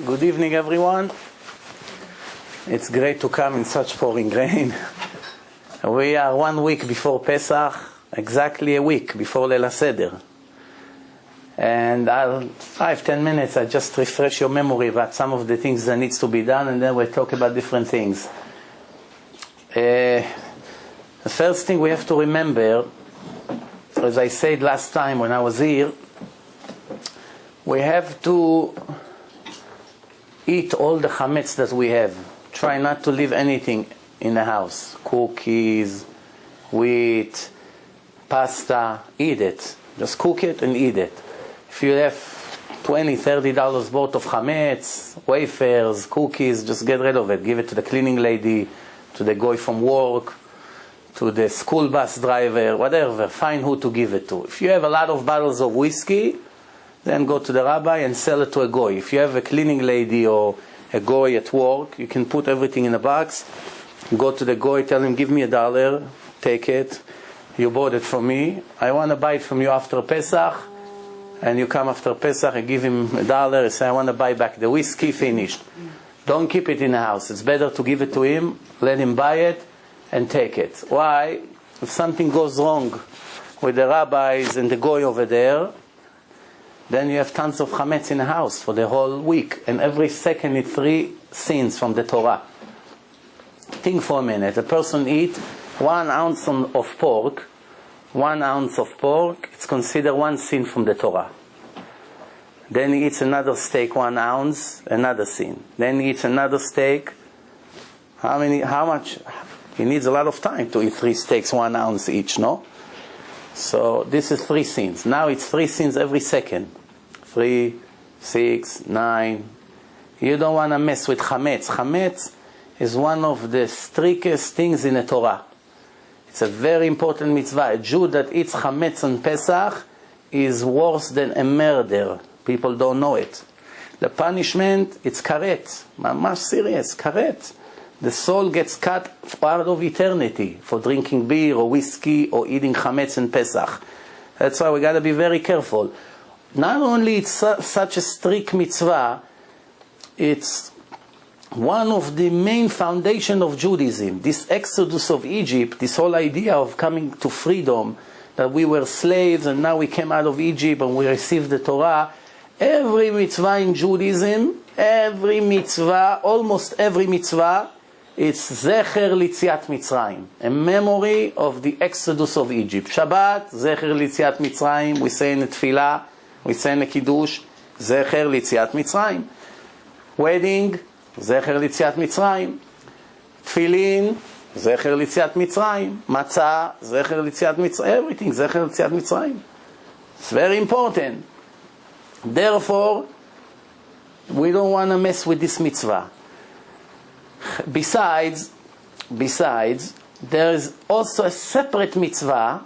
Good evening, everyone. It's great to come in such pouring rain. We are 1 week before Pesach, exactly a week before Leil HaSeder. And 5-10 minutes, I just refresh your memory about some of the things that needs to be done, and then we'll talk about different things. The first thing we have to remember, as I said last time when I was here, we have to eat all the chametz that we have. Try not to leave anything in the house. Cookies, wheat, pasta, eat it. Just cook it and eat it. If you have $20-$30 worth of chametz, wafers, cookies, just get rid of it. Give it to the cleaning lady, to the guy from work, to the school bus driver, whatever. Find who to give it to. If you have a lot of bottles of whiskey, then go to the rabbi and sell it to a goy. If you have a cleaning lady or a goy at work, you can put everything in a box, go to the goy, tell him, give me $1, take it, you bought it from me, I want to buy it from you after Pesach, and you come after Pesach and give him $1, and say, I want to buy back the whiskey, finished. Don't keep it in the house. It's better to give it to him, let him buy it, and take it. Why? If something goes wrong with the rabbis and the goy over there, then you have tons of chametz in the house for the whole week. And every second it's 3 sins from the Torah. Think for a minute. A person eats 1 ounce of pork. 1 ounce of pork, it's considered 1 sin from the Torah. Then he eats another steak, 1 ounce, another sin. Then he eats another steak. How much? He needs a lot of time to eat 3 steaks, 1 ounce each, no? So this is 3 sins. Now it's 3 sins every second. 3, 6, 9. You don't want to mess with chametz. Chametz is one of the strictest things in the Torah. It's a very important mitzvah. A Jew that eats chametz on Pesach is worse than a murder. People don't know it. The punishment, it's karet. Mamash serious, karet. The soul gets cut out of eternity for drinking beer or whiskey or eating chametz in Pesach. That's why we got to be very careful. Not only it's such a strict mitzvah, it's one of the main foundation of Judaism. This exodus of Egypt, this whole idea of coming to freedom, that we were slaves and now we came out of Egypt and we received the Torah. Every mitzvah in Judaism, almost every mitzvah, it's Zecher Litziat Mitzrayim, a memory of the exodus of Egypt. Shabbat, Zecher Litziat Mitzrayim, we say in the Tefillah, we say in the Kiddush, Zecher Litziat Mitzrayim. Wedding, Zecher Litziat Mitzrayim. Tefillin, Zecher Litziat Mitzrayim. Matzah, Zecher Litziat Mitzrayim. Everything, Zecher Litziat Mitzrayim. It's very important. Therefore, we don't want to mess with this mitzvah. Besides, there is also a separate mitzvah,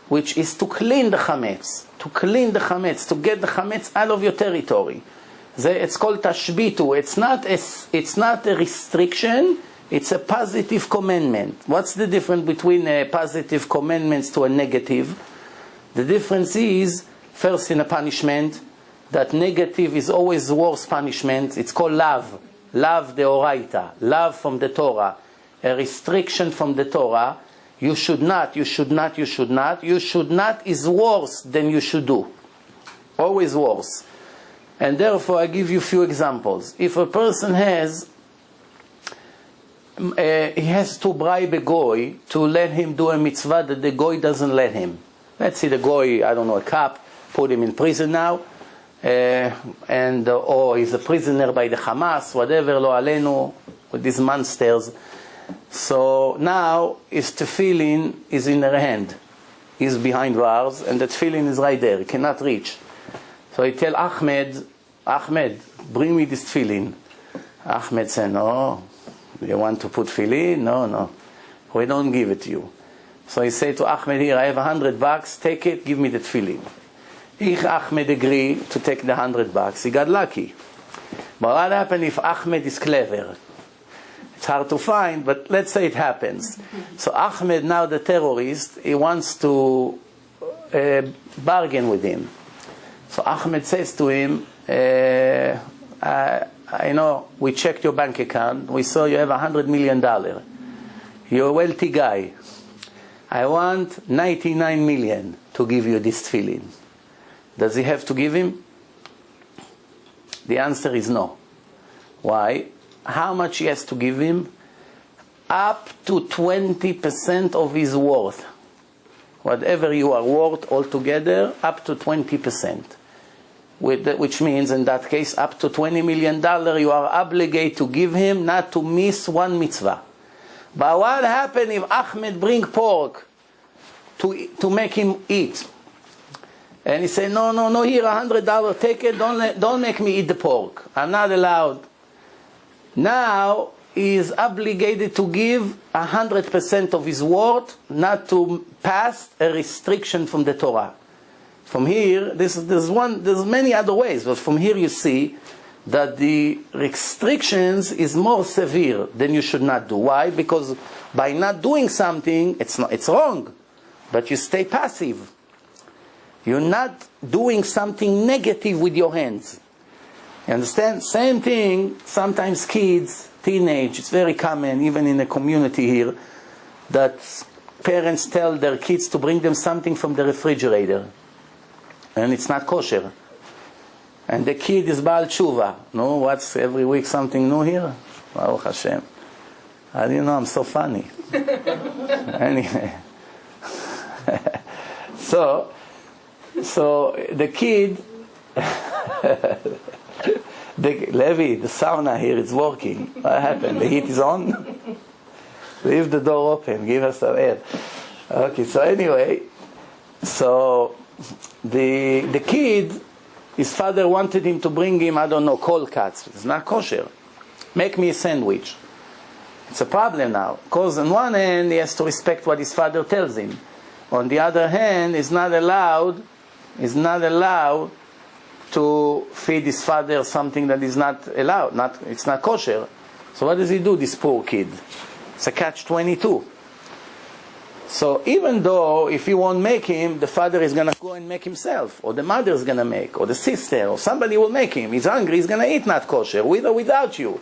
which is to clean the chametz. To clean the chametz, to get the chametz out of your territory. It's called tashbitu. It's not a restriction, it's a positive commandment. What's the difference between a positive commandment to a negative? The difference is, first in a punishment, that negative is always worse punishment. It's called love. Love deoraita, love from the Torah, a restriction from the Torah. You should not is worse than you should do. Always worse. And therefore I give you a few examples. If a person he has to bribe a goy to let him do a mitzvah that the goy doesn't let him. Let's say the goy, I don't know, a cop, put him in prison now, or he's a prisoner by the Hamas, whatever, lo alenu, with these monsters. So now his tefillin is in her hand. He's behind bars, and the tefillin is right there. He cannot reach. So he tell Ahmed, bring me this tefillin. Ahmed said, no, you want to put tefillin? No, we don't give it to you. So he said to Ahmed, here, I have $100, take it, give me the tefillin. Ahmed agreed to take the $100. He got lucky. But what happens if Ahmed is clever? It's hard to find, but let's say it happens. So Ahmed, now the terrorist, he wants to bargain with him. So Ahmed says to him, we checked your bank account. We saw you have $100 million. You're a wealthy guy. I want 99 million to give you this tefillin. Does he have to give him? The answer is no. Why? How much he has to give him? Up to 20% of his worth. Whatever you are worth altogether, up to 20%. Which means, in that case, up to $20 million you are obligated to give him, not to miss one mitzvah. But what happens if Ahmed bring pork to make him eat? And he say, no, here, $100, take it, don't make me eat the pork. I'm not allowed. Now, he is obligated to give 100% of his worth, not to pass a restriction from the Torah. From here, there's many other ways, but from here you see that the restrictions is more severe than you should not do. Why? Because by not doing something, it's wrong, but you stay passive. You're not doing something negative with your hands. You understand? Same thing, sometimes kids, teenage, it's very common, even in the community here, that parents tell their kids to bring them something from the refrigerator. And it's not kosher. And the kid is Baal Tshuva. No, what's every week something new here? Baruch Hashem. How do you know I'm so funny? Anyway. So the kid, Levi, the sauna here is working. What happened? The heat is on? Leave the door open. Give us some air. Okay, so anyway, the kid, his father wanted him to bring him, cold cuts. It's not kosher. Make me a sandwich. It's a problem now. Because on one hand, he has to respect what his father tells him. On the other hand, he's not allowed to feed his father something that is not allowed. It's not kosher. So what does he do, this poor kid? It's a catch-22. So even though if he won't make him, the father is going to go and make himself, or the mother is going to make, or the sister, or somebody will make him. He's hungry, he's going to eat not kosher, with or without you.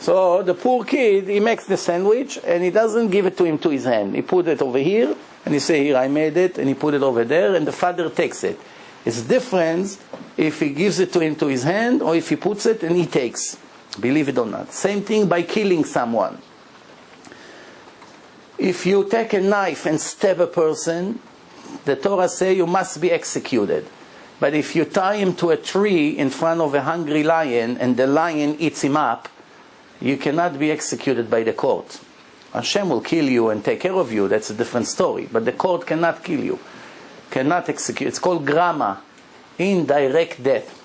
So the poor kid, he makes the sandwich, and he doesn't give it to him to his hand. He put it over here, and he say, here, I made it, and he put it over there, and the father takes it. It's different if he gives it to him to his hand, or if he puts it and he takes. Believe it or not. Same thing by killing someone. If you take a knife and stab a person, the Torah says you must be executed. But if you tie him to a tree in front of a hungry lion and the lion eats him up, you cannot be executed by the court. Hashem will kill you and take care of you, that's a different story. But the court cannot kill you, cannot execute. It's called grama, indirect death.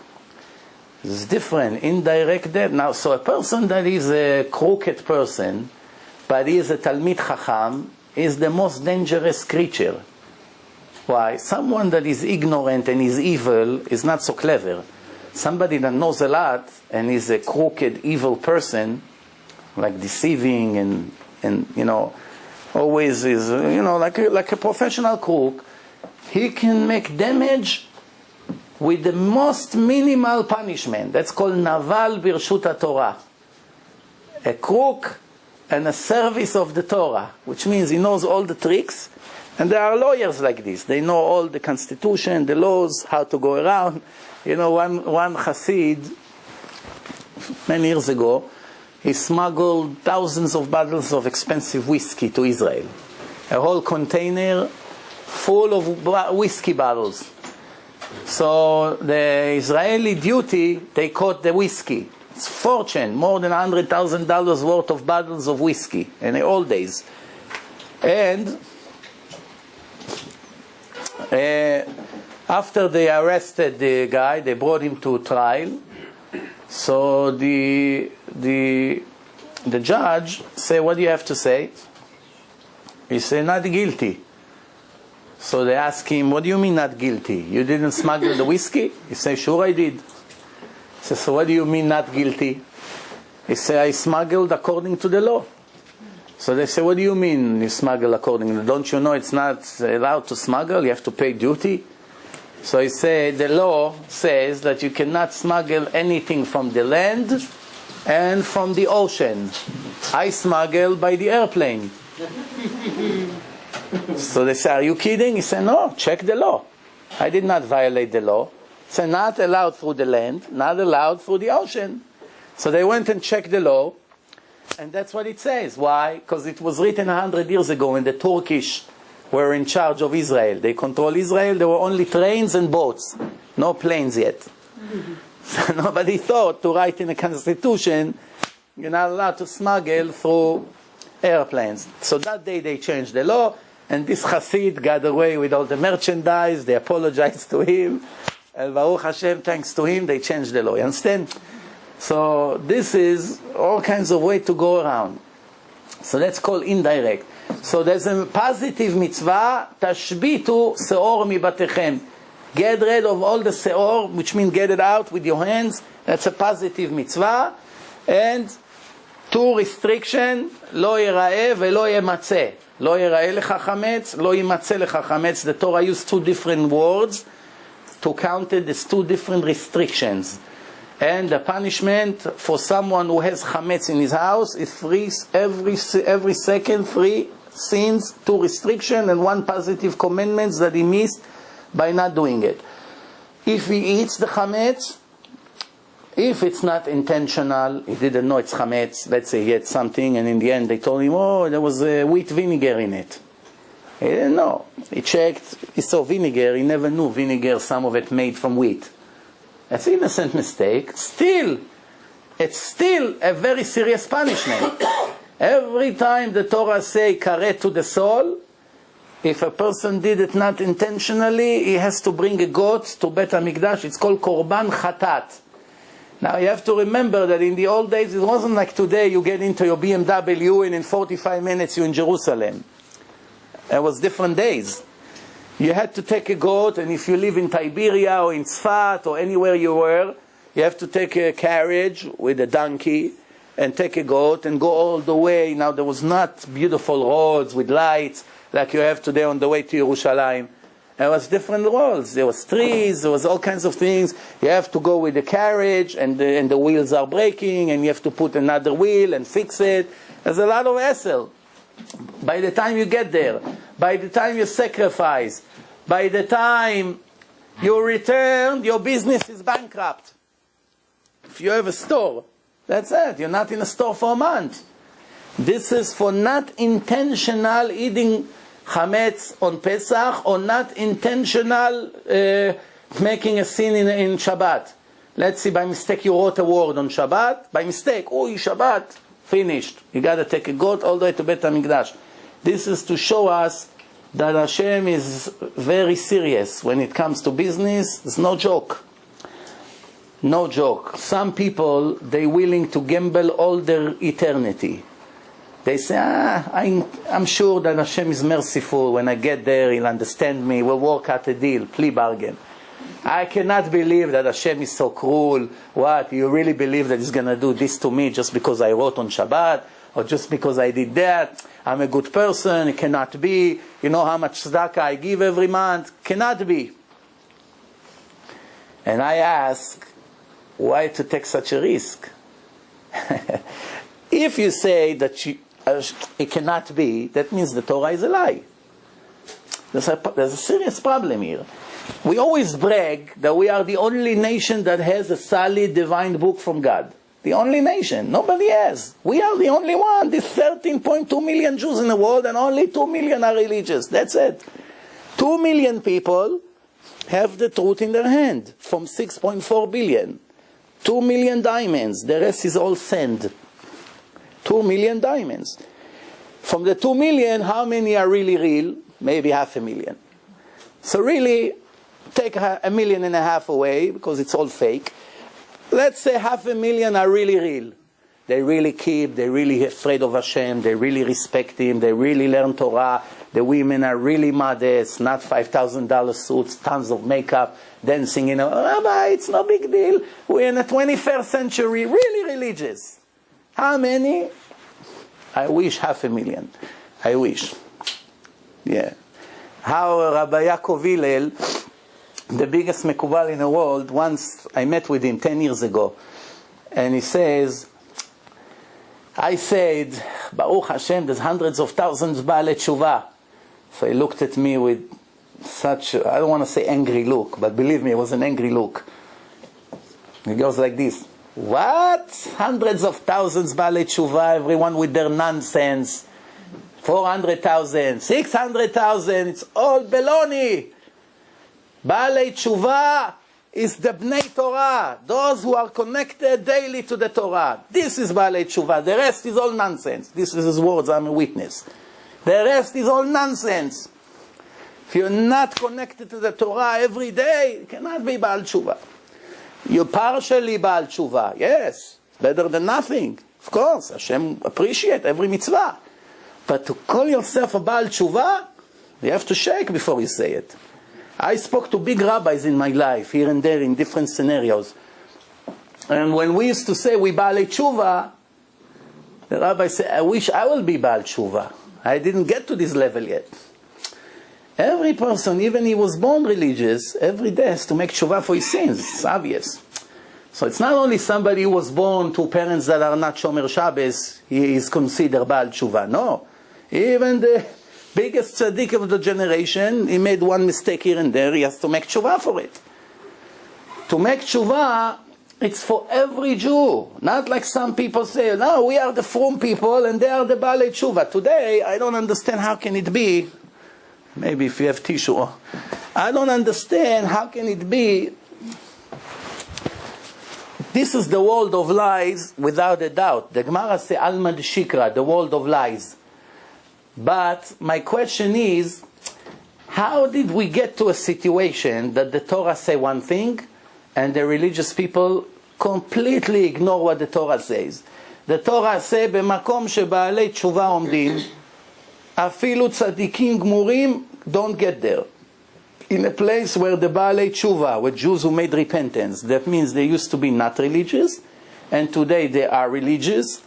It's different, indirect death. Now, so a person that is a crooked person, but he is a Talmid Chacham, is the most dangerous creature. Why? Someone that is ignorant and is evil is not so clever. Somebody that knows a lot and is a crooked, evil person, like deceiving and always is, like a professional crook, he can make damage with the most minimal punishment. That's called Naval Birshut Torah. A crook and a service of the Torah, which means he knows all the tricks. And there are lawyers like this. They know all the constitution, the laws, how to go around. One Hasid, many years ago, he smuggled thousands of bottles of expensive whiskey to Israel. A whole container full of whiskey bottles. So the Israeli duty, they caught the whiskey. It's fortune, more than $100,000 worth of bottles of whiskey in the old days. And after they arrested the guy, they brought him to trial. So the judge said, what do you have to say? He said, not guilty. So they asked him, what do you mean not guilty? You didn't smuggle the whiskey? He said, sure I did. He said, so what do you mean not guilty? He said, I smuggled according to the law. So they said, what do you mean you smuggle according to the law? Don't you know it's not allowed to smuggle? You have to pay duty? So he said, the law says that you cannot smuggle anything from the land and from the ocean. I smuggle by the airplane. So they say, are you kidding? He said, no, check the law. I did not violate the law. He said, not allowed through the land, not allowed through the ocean. So they went and checked the law, and that's what it says. Why? Because it was written 100 years ago when the Turkish were in charge of Israel. They control Israel. There were only trains and boats, no planes yet. So nobody thought to write in a constitution, you're not allowed to smuggle through airplanes. So that day they changed the law, and this Hasid got away with all the merchandise. They apologized to him. And Baruch Hashem, thanks to him, they changed the law. You understand? So this is all kinds of way to go around. So that's called indirect. So there's a positive mitzvah, tashbitu seor mibatechem. Get rid of all the seor, which means get it out with your hands. That's a positive mitzvah. And two restriction, lo yira'eh velo yematzeh. Lo yira'eh lecha chametz, lo yimatzeh lecha chametz. The Torah used two different words to count it as two different restrictions. And the punishment for someone who has chametz in his house is every second 3 sins, 2 restrictions, and 1 positive commandment that he missed by not doing it. If he eats the chametz, if it's not intentional, he didn't know it's chametz, let's say he had something, and in the end they told him, oh, there was wheat vinegar in it. He didn't know. He checked, he saw vinegar, he never knew vinegar, some of it made from wheat. That's an innocent mistake. It's still a very serious punishment. Every time the Torah say karet to the soul, if a person did it not intentionally, he has to bring a goat to Bet HaMikdash. It's called korban chatat. Now you have to remember that in the old days it wasn't like today you get into your BMW and in 45 minutes you're in Jerusalem. It was different days. You had to take a goat, and if you live in Tiberia or in Tzfat or anywhere you were, you have to take a carriage with a donkey and take a goat and go all the way. Now there was not beautiful roads with lights like you have today on the way to Yerushalayim. There was different roads. There was trees. There was all kinds of things. You have to go with the carriage, and the wheels are breaking, and you have to put another wheel and fix it. There's a lot of hassle. By the time you get there, by the time you sacrifice, by the time you return, your business is bankrupt. If you have a store, that's it. You're not in a store for a month. This is for not intentional eating chametz on Pesach, or not intentional making a sin in Shabbat. Let's see, by mistake you wrote a word on Shabbat. By mistake, Shabbat, finished. You got to take a goat all the way to Bet HaMikdash. This is to show us that Hashem is very serious when it comes to business. It's no joke. No joke. Some people, they're willing to gamble all their eternity. They say, I'm sure that Hashem is merciful. When I get there, He'll understand me. We'll work out a deal, plea bargain. I cannot believe that Hashem is so cruel. What? You really believe that He's going to do this to me just because I wrote on Shabbat? Or just because I did that? I'm a good person. It cannot be. You know how much tzedakah I give every month? Cannot be. And I ask, why to take such a risk? If you say that it cannot be, that means the Torah is a lie. There's a serious problem here. We always brag that we are the only nation that has a solid divine book from God. The only nation. Nobody has. We are the only one. There's 13.2 million Jews in the world, and only 2 million are religious. That's it. 2 million people have the truth in their hand from 6.4 billion. 2 million diamonds. The rest is all sand. 2 million diamonds. From the 2 million, how many are really real? Maybe 500,000. So really, take 1.5 million away, because it's all fake. Let's say 500,000 are really real. They really keep, they're really afraid of Hashem, they really respect Him, they really learn Torah. The women are really modest, not $5,000 suits, tons of makeup, dancing, Rabbi, it's no big deal. We're in the 21st century, really religious. How many? I wish 500,000. I wish. Yeah. How Rabbi Yaakov Hillel, the biggest Mekubal in the world, once I met with him 10 years ago, and he says, I said, Baruch Hashem, there's hundreds of thousands Baalei Tshuva. So he looked at me with such, I don't want to say angry look, but believe me, it was an angry look. He goes like this, what? Hundreds of thousands Baalei Tshuva, everyone with their nonsense. 400,000, 600,000, it's all baloney. Baalei Tshuva is the Bnei Torah, those who are connected daily to the Torah. This is Baalei Tshuva. The rest is all nonsense. This is his words, I'm a witness. The rest is all nonsense. If you're not connected to the Torah every day, you cannot be Baal Tshuva. You're partially Baal Tshuva, yes, better than nothing. Of course, Hashem appreciates every mitzvah. But to call yourself a Baal Tshuva, you have to shake before you say it. I spoke to big rabbis in my life, here and there, in different scenarios. And when we used to say we Baalei Tshuva, the rabbi said, I wish I will be Baal Tshuva. I didn't get to this level yet. Every person, even he was born religious, every day has to make tshuva for his sins. It's obvious. So it's not only somebody who was born to parents that are not Shomer Shabbos, he is considered Baal Tshuva. No. Even the biggest tzaddik of the generation, he made one mistake here and there, he has to make tshuva for it. To make tshuva, it's for every Jew. Not like some people say, no, we are the frum people and they are the Baalei Tshuva. Today, I don't understand how can it be, maybe if you have tissue, I don't understand how can it be. This is the world of lies without a doubt. The Gemara says, Alma de Shikra, the world of lies. But my question is, how did we get to a situation that the Torah say one thing and the religious people completely ignore what the Torah says? The Torah says, במקום שבעלי תשובה עומדים, אפילו צדיקים גמורים don't get there. In a place where the Baalei Tshuva, were Jews who made repentance, that means they used to be not religious, and today they are religious.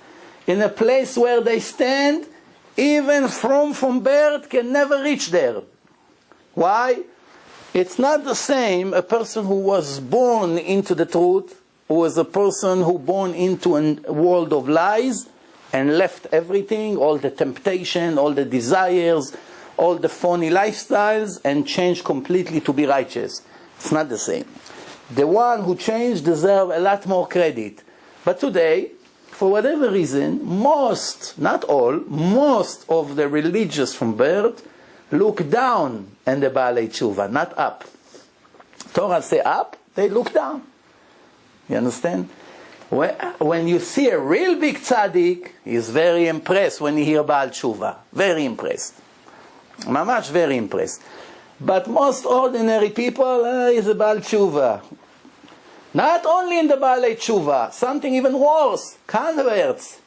In a place where they stand, even from birth can never reach there. Why? It's not the same a person who was born into the truth, who was a person who born into a world of lies and left everything, all the temptation, all the desires, all the phony lifestyles, and changed completely to be righteous. It's not the same. The one who changed deserves a lot more credit. But today, for whatever reason, most, not all, most of the religious from birth look down on the Baalei Tshuva, not up. Torah say up, they look down. You understand? When you see a real big tzaddik, he's very impressed when he hear Baal Tshuva. Very impressed. Mamash, very impressed. But most ordinary people, he's a Baal Tshuva. Not only in the Baalei Tshuva, something even worse, converts.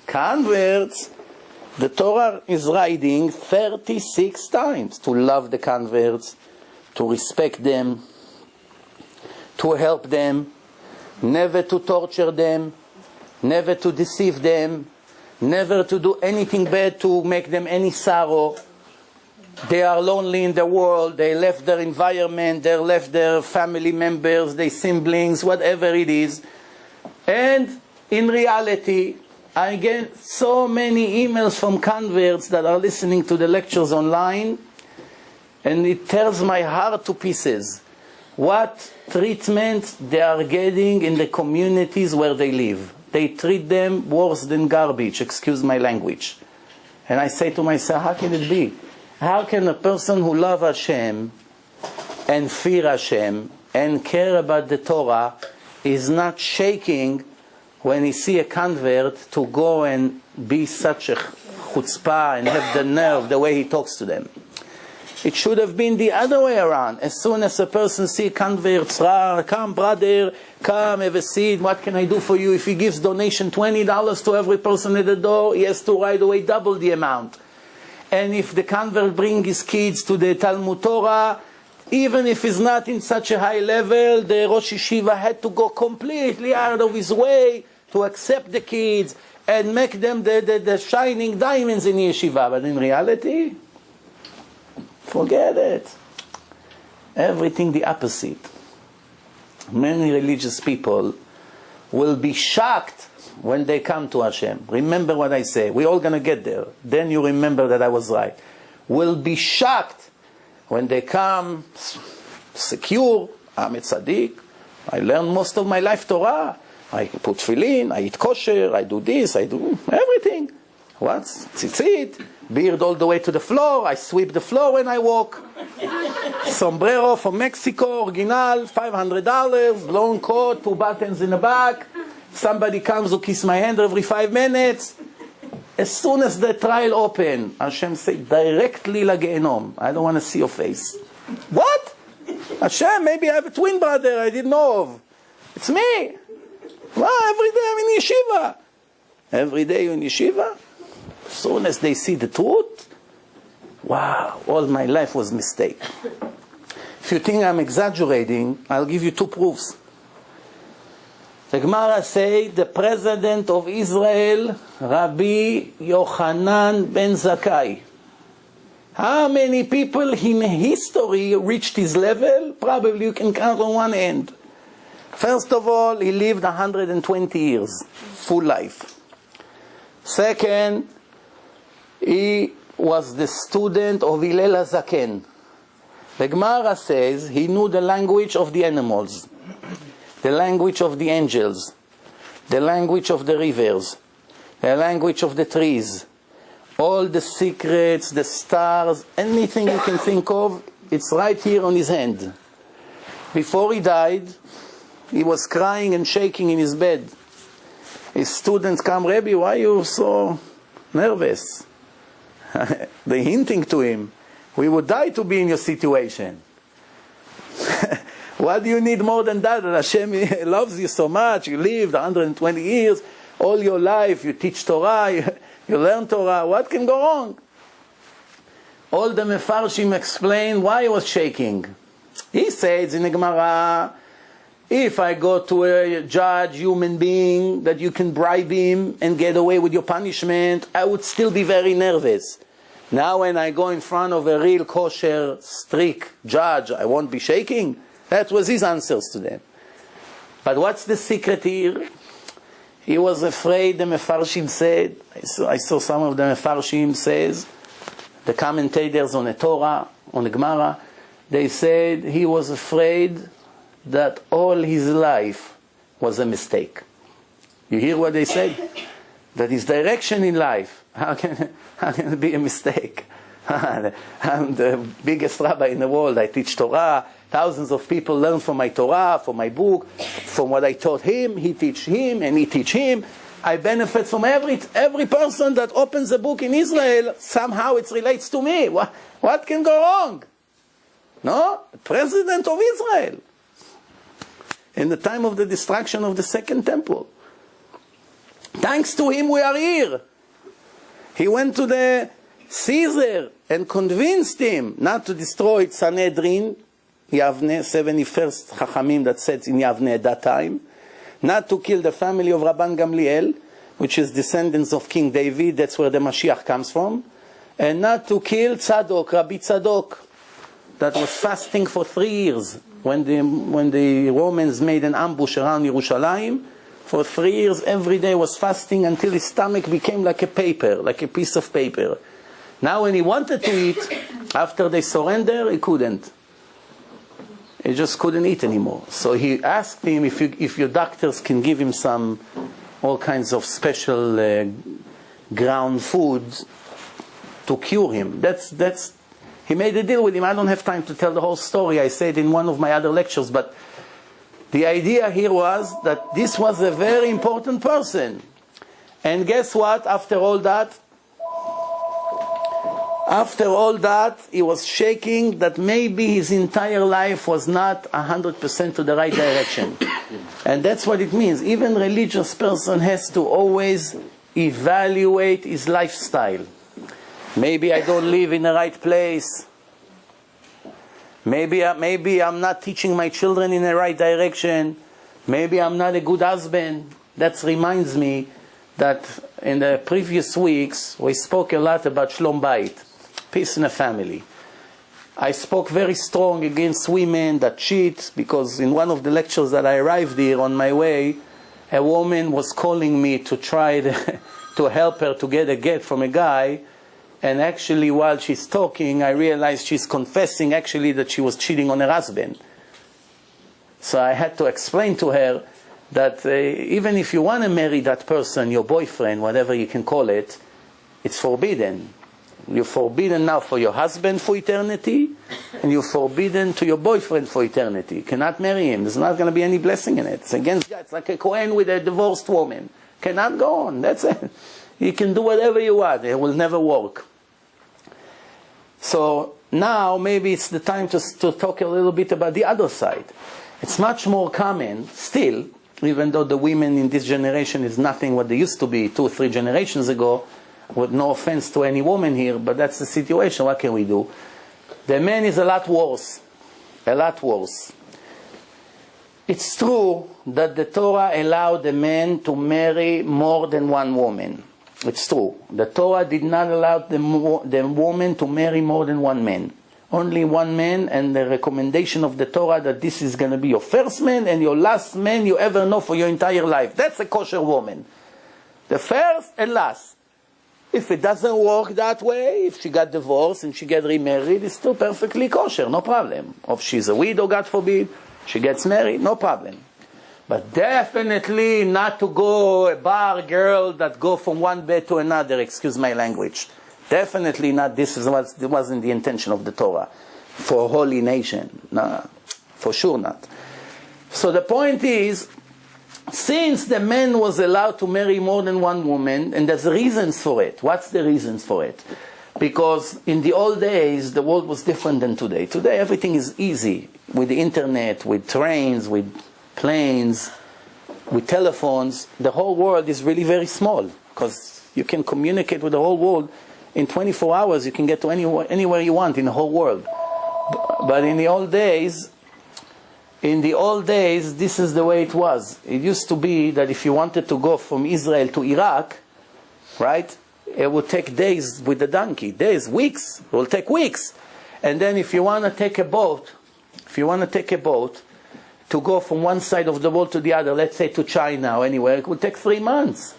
Converts, the Torah is writing 36 times to love the converts, to respect them, to help them, never to torture them, never to deceive them, never to do anything bad to make them any sorrow. They are lonely in the world, they left their environment, they left their family members, their siblings, whatever it is. And in reality, I get so many emails from converts that are listening to the lectures online, and it tears my heart to pieces. What treatment they are getting in the communities where they live. They treat them worse than garbage, excuse my language. And I say to myself, how can it be? How can a person who loves Hashem and fear Hashem and care about the Torah is not shaking when he see a convert to go and be such a chutzpah and have the nerve the way he talks to them? It should have been the other way around. As soon as a person see converts, come brother, come have a seat, what can I do for you? If he gives donation $20 to every person at the door, he has to right away double the amount. And if the convert bring his kids to the Talmud Torah, even if he's not in such a high level, the Rosh Yeshiva had to go completely out of his way to accept the kids and make them the shining diamonds in the yeshiva. But in reality, forget it. Everything the opposite. Many religious people will be shocked when they come to Hashem. Remember what I say. We're all going to get there. Then you remember that I was right. Will be shocked when they come secure. I'm a tzaddik. I learned most of my life Torah. I put tefillin, I eat kosher, I do this, I do everything. What? Tzitzit, beard all the way to the floor, I sweep the floor when I walk. Sombrero from Mexico, original, $500, long coat, 2 buttons in the back. Somebody comes to kiss my hand every 5 minutes. As soon as the trial open, Hashem say, directly lagehenom. I don't want to see your face. What? Hashem, maybe I have a twin brother I didn't know of. It's me. Well, every day I'm in yeshiva. Every day you're in yeshiva. As soon as they see the truth, wow, all my life was a mistake. If you think I'm exaggerating, I'll give you 2 proofs. The Gemara say the president of Israel, Rabbi Yochanan ben Zakkai. How many people in history reached his level? Probably you can count on one hand. First of all, he lived 120 years, full life. Second, he was the student of Hillel HaZaken. The Gemara says he knew the language of the animals, the language of the angels, the language of the rivers, the language of the trees, all the secrets, the stars, anything you can think of, it's right here on his hand. Before he died, he was crying and shaking in his bed. His students come, Rabbi, why are you so nervous? They're hinting to him, we would die to be in your situation. What do you need more than that? That Hashem loves you so much. You lived 120 years, all your life, you teach Torah, you learn Torah. What can go wrong? All the Mefarshim explain why he was shaking. He says in the Gemara, if I go to a judge, human being, that you can bribe him and get away with your punishment, I would still be very nervous. Now when I go in front of a real kosher, strict judge, I won't be shaking. That was his answers to them. But what's the secret here? He was afraid, the Mefarshim said, I saw some of the Mefarshim says, the commentators on the Torah, on the Gemara, they said he was afraid that all his life was a mistake. You hear what they said? That his direction in life, how can it be a mistake? I'm the biggest rabbi in the world. I teach Torah. Thousands of people learn from my Torah, from my book, from what I taught him. He teach him, and he teach him. I benefit from every person that opens a book in Israel. Somehow it relates to me. What can go wrong? No? President of Israel. In the time of the destruction of the Second Temple. Thanks to him we are here. He went to the Caesar and convinced him not to destroy Sanhedrin, Yavne, 71st Chachamim that sat in Yavne at that time, not to kill the family of Rabban Gamliel, which is descendants of King David, that's where the Mashiach comes from, and not to kill Tzadok, Rabbi Tzadok, that was fasting for 3 years. When the Romans made an ambush around Yerushalayim, for 3 years every day was fasting until his stomach became like a paper, like a piece of paper. Now when he wanted to eat, after they surrendered, he couldn't. He just couldn't eat anymore. So he asked him if your doctors can give him all kinds of special ground foods to cure him. He made a deal with him. I don't have time to tell the whole story. I said in one of my other lectures, but the idea here was that this was a very important person. And guess what? After all that, he was shaking that maybe his entire life was not 100% to the right direction. And that's what it means. Even religious person has to always evaluate his lifestyle. Maybe I don't live in the right place. Maybe I'm not teaching my children in the right direction. Maybe I'm not a good husband. That reminds me that in the previous weeks we spoke a lot about Shlom Bayit, peace in a family. I spoke very strong against women that cheat, because in one of the lectures that I arrived here on my way, a woman was calling me to try to help her to get a get from a guy, and actually while she's talking, I realized she's confessing actually that she was cheating on her husband. So I had to explain to her that even if you want to marry that person, your boyfriend, whatever you can call it, it's forbidden. You're forbidden now for your husband for eternity, and you're forbidden to your boyfriend for eternity. You cannot marry him. There's not going to be any blessing in it. It's against God. It's like a Kohen with a divorced woman. Cannot go on. That's it. You can do whatever you want. It will never work. So now maybe it's the time to talk a little bit about the other side. It's much more common still, even though the women in this generation is nothing what they used to be 2 or 3 generations ago, with no offense to any woman here, but that's the situation. What can we do? The man is a lot worse. A lot worse. It's true that the Torah allowed the man to marry more than one woman. It's true. The Torah did not allow the woman to marry more than one man. Only one man, and the recommendation of the Torah that this is going to be your first man and your last man you ever know for your entire life. That's a kosher woman. The first and last. If it doesn't work that way, if she got divorced and she get remarried, it's still perfectly kosher, no problem. Or if she's a widow, God forbid, she gets married, no problem. But definitely not to go a bar girl that go from one bed to another, excuse my language. Definitely not. This wasn't the intention of the Torah for a holy nation. No, for sure not. So the point is, since the man was allowed to marry more than one woman, and there's reasons for it. What's the reasons for it? Because in the old days, the world was different than today. Today, everything is easy. With the internet, with trains, with planes, with telephones. The whole world is really very small, because you can communicate with the whole world. In 24 hours, you can get to anywhere you want in the whole world. But in the old days, this is the way it was. It used to be that if you wanted to go from Israel to Iraq, right, it would take days with the donkey. Days, weeks. It will take weeks. And then if you want to take a boat, to go from one side of the world to the other, let's say to China or anywhere, it would take 3 months.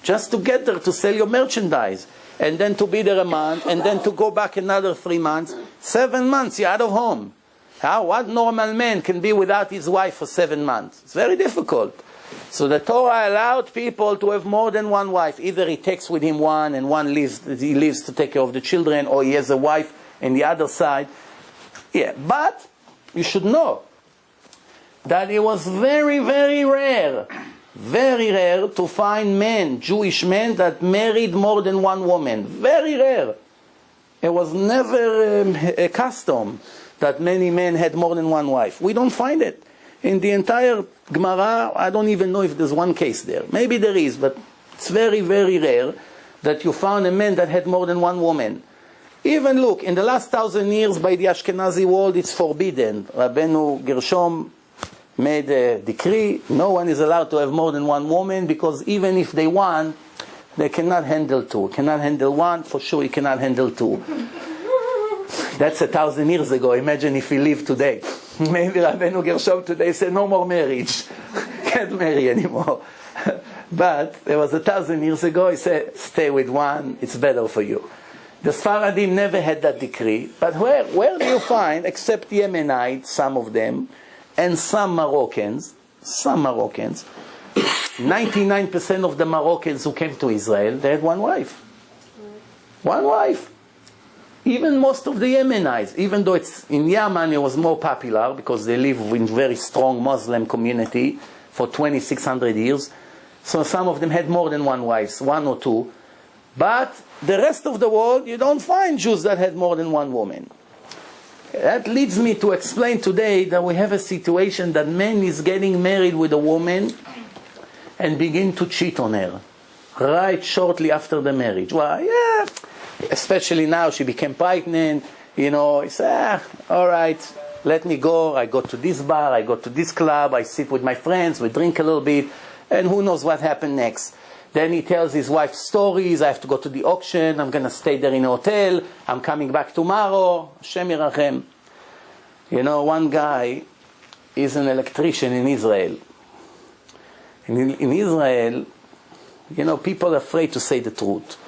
Just to get there, to sell your merchandise. And then to be there a month, and then to go back another 3 months. 7 months, you're out of home. What normal man can be without his wife for 7 months? It's very difficult. So the Torah allowed people to have more than one wife. Either he takes with him one, and he lives to take care of the children, or he has a wife in the other side. Yeah, but you should know that it was very, very rare to find men, Jewish men, that married more than one woman. Very rare. It was never a custom that many men had more than one wife. We don't find it. In the entire Gemara, I don't even know if there's one case there. Maybe there is, but it's very, very rare that you found a man that had more than one woman. Even look, in the last 1,000 years by the Ashkenazi world, it's forbidden. Rabbeinu Gershom made a decree. No one is allowed to have more than one woman, because even if they want, they cannot handle 2. Cannot handle 1, for sure he cannot handle 2. That's 1,000 years ago. Imagine if he lived today. Maybe Rabbeinu Gershom today said no more marriage. Can't marry anymore. But it was 1,000 years ago. He said, stay with 1. It's better for you. The Sfaradim never had that decree. But where do you find, except Yemenites, some of them, and some Moroccans, 99% of the Moroccans who came to Israel, they had one wife. One wife. Even most of the Yemenites, even though it's in Yemen it was more popular because they live in very strong Muslim community for 2,600 years. So some of them had more than one wife, 1 or 2. But the rest of the world, you don't find Jews that had more than one woman. That leads me to explain today that we have a situation that man is getting married with a woman and begin to cheat on her right shortly after the marriage. Well, yeah, especially now she became pregnant, he said, all right, let me go. I go to this bar, I go to this club, I sit with my friends, we drink a little bit, and who knows what happened next. Then he tells his wife stories. I have to go to the auction. I'm going to stay there in a hotel. I'm coming back tomorrow. Hashem Yirachem. One guy is an electrician in Israel. In Israel, people are afraid to say the truth.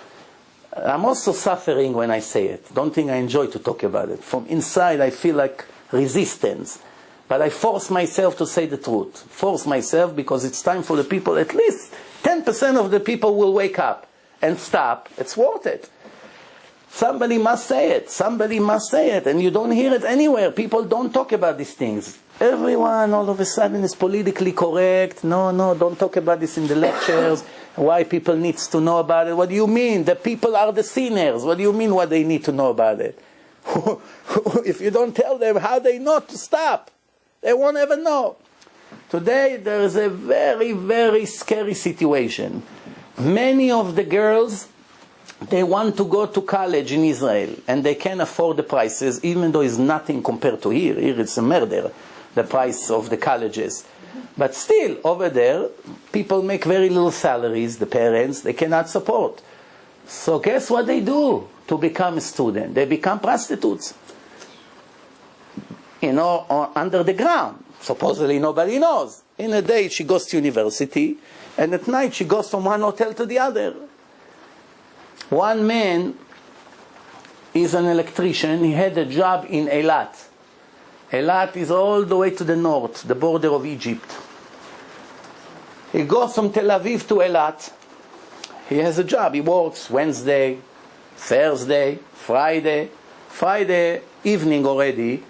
I'm also suffering when I say it. Don't think I enjoy to talk about it. From inside, I feel like resistance. But I force myself to say the truth. Force myself because it's time for the people, at least 10% of the people will wake up and stop. It's worth it. Somebody must say it. Somebody must say it. And you don't hear it anywhere. People don't talk about these things. Everyone all of a sudden is politically correct. No, don't talk about this in the lectures. Why people need to know about it. What do you mean? The people are the sinners. What do you mean what they need to know about it? If you don't tell them how they know to stop, they won't ever know. Today there is a very, very scary situation. Many of the girls, they want to go to college in Israel and they can't afford the prices, even though it's nothing compared to here. Here it's a murder, the price of the colleges. But still, over there, people make very little salaries, the parents, they cannot support. So guess what they do to become a student? They become prostitutes. Under the ground. Supposedly nobody knows. In a day she goes to university, and at night she goes from one hotel to the other. One man is an electrician. He had a job in Eilat. Eilat is all the way to the north, the border of Egypt. He goes from Tel Aviv to Eilat. He has a job. He works Wednesday, Thursday, Friday. Friday evening already,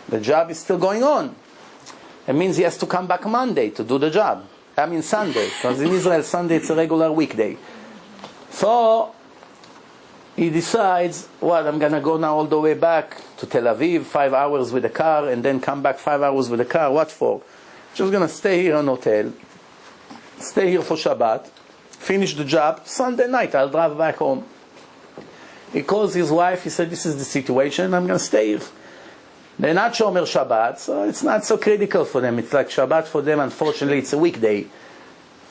the job is still going on. It means he has to come back Monday to do the job. Sunday, because in Israel Sunday it's a regular weekday. So he decides, I'm going to go now all the way back to Tel Aviv, 5 hours with the car, and then come back 5 hours with the car. What for? Just going to stay here in a hotel, stay here for Shabbat, finish the job, Sunday night I'll drive back home. He calls his wife, he said, this is the situation, I'm going to stay here. They're not Shomer Shabbat, so it's not so critical for them. It's like Shabbat for them, unfortunately it's a weekday.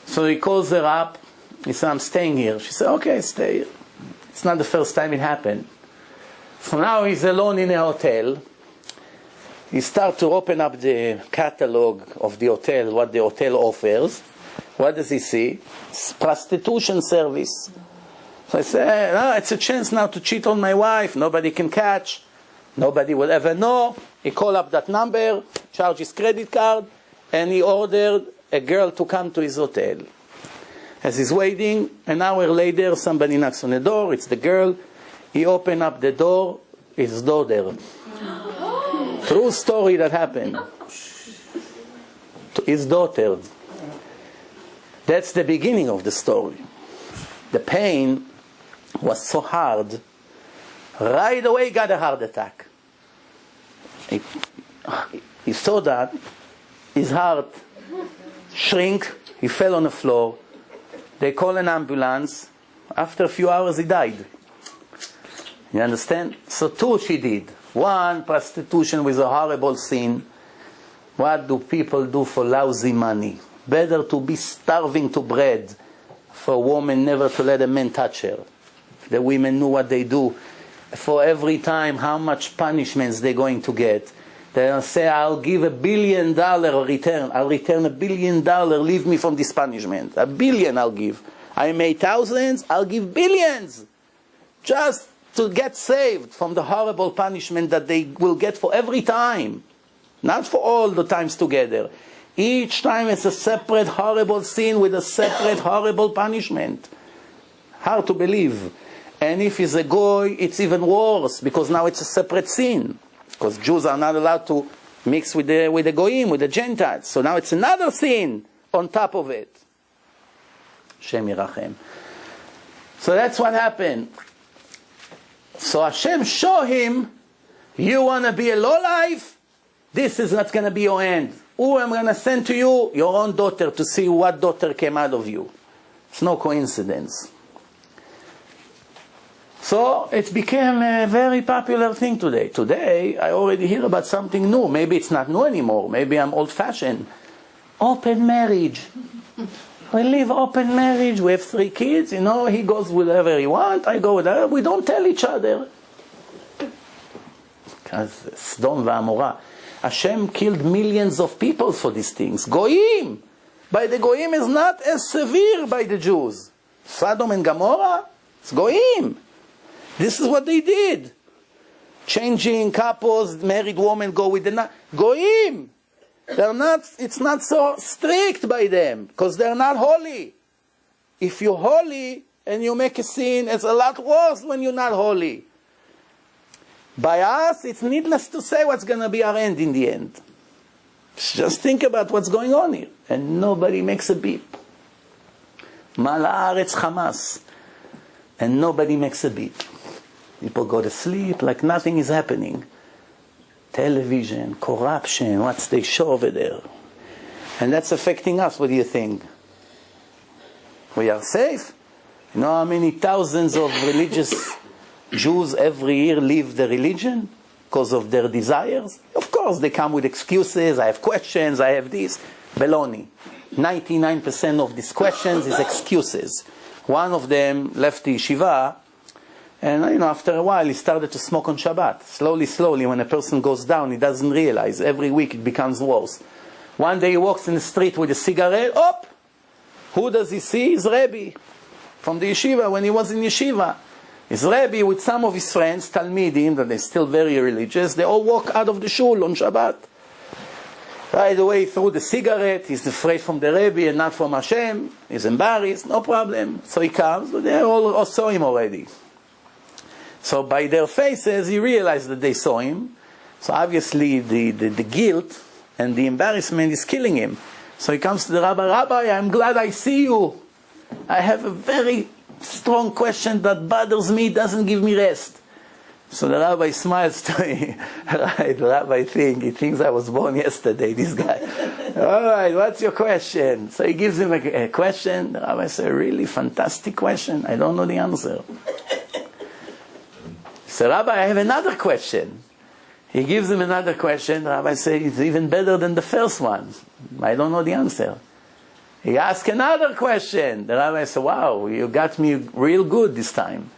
So he calls her up, he said, I'm staying here. She said, okay, stay here. It's not the first time it happened. So now he's alone in a hotel. He starts to open up the catalog of the hotel, what the hotel offers. What does he see? It's prostitution service. So I say, it's a chance now to cheat on my wife. Nobody can catch. Nobody will ever know. He called up that number, charged his credit card, and he ordered a girl to come to his hotel. As he's waiting, an hour later, somebody knocks on the door. It's the girl. He opened up the door. His daughter. True story that happened. To his daughter. That's the beginning of the story. The pain was so hard. Right away he got a heart attack. He saw that. His heart shrink. He fell on the floor. They call an ambulance. After a few hours he died. You understand? So two she did. One, prostitution was a horrible sin. What do people do for lousy money? Better to be starving to bread for a woman never to let a man touch her. The women knew what they do. For every time how much punishments they're going to get. They'll say, I'll give $1 billion return. I'll return $1 billion. Leave me from this punishment. $1 billion I'll give. I made thousands. I'll give billions. Just to get saved from the horrible punishment that they will get for every time. Not for all the times together. Each time it's a separate horrible sin with a separate horrible punishment. Hard to believe. And if he's a goy, it's even worse, because now it's a separate sin. Because Jews are not allowed to mix with the goyim, with the Gentiles. So now it's another sin on top of it. Shem Yirachem. So that's what happened. So Hashem show him, you want to be a lowlife? This is not going to be your end. Who I'm going to send to you? Your own daughter, to see what daughter came out of you. It's no coincidence. So it became a very popular thing today. Today, I already hear about something new. Maybe it's not new anymore. Maybe I'm old-fashioned. Open marriage. We live open marriage. We have 3 kids. He goes wherever he wants. I go there. We don't tell each other. Because Sodom and Gomorrah. Hashem killed millions of people for these things. Goyim. by the Goyim is not as severe by the Jews. Sodom and Gomorrah, it's Goyim. This is what they did. Changing couples, married women go with the Goyim. It's not so strict by them, because they're not holy. If you're holy and you make a sin, it's a lot worse when you're not holy. By us, it's needless to say what's going to be our end in the end. Just think about what's going on here. And nobody makes a beep. Mal haaretz Hamas. And nobody makes a beep. People go to sleep like nothing is happening. Television, corruption, what's they show over there? And that's affecting us. What do you think? We are safe? You know how many thousands of religious Jews every year leave the religion because of their desires? Of course, they come with excuses. I have questions, I have this. Baloney. 99% of these questions is excuses. One of them left the yeshiva, and after a while he started to smoke on Shabbat. Slowly, when a person goes down, he doesn't realize. Every week it becomes worse. One day he walks in the street with a cigarette. Who does he see? His Rebbe from the yeshiva when he was in yeshiva. His Rebbe with some of his friends, Talmidim, that they're still very religious, they all walk out of the shul on Shabbat. Right away, through the cigarette, he's afraid from the Rebbe and not from Hashem. He's embarrassed, no problem. So he comes, but they all saw him already. So by their faces, he realized that they saw him. So obviously the guilt and the embarrassment is killing him. So he comes to the Rabbi, Rabbi, I'm glad I see you. I have a very strong question that bothers me, doesn't give me rest. So the Rabbi smiles to me. Right, the Rabbi he thinks I was born yesterday, this guy. All right, what's your question? So he gives him a question. The Rabbi says, a really fantastic question. I don't know the answer. So Rabbi, I have another question. He gives him another question. The Rabbi says, it's even better than the first one. I don't know the answer. He asks another question. The Rabbi says, wow, you got me real good this time.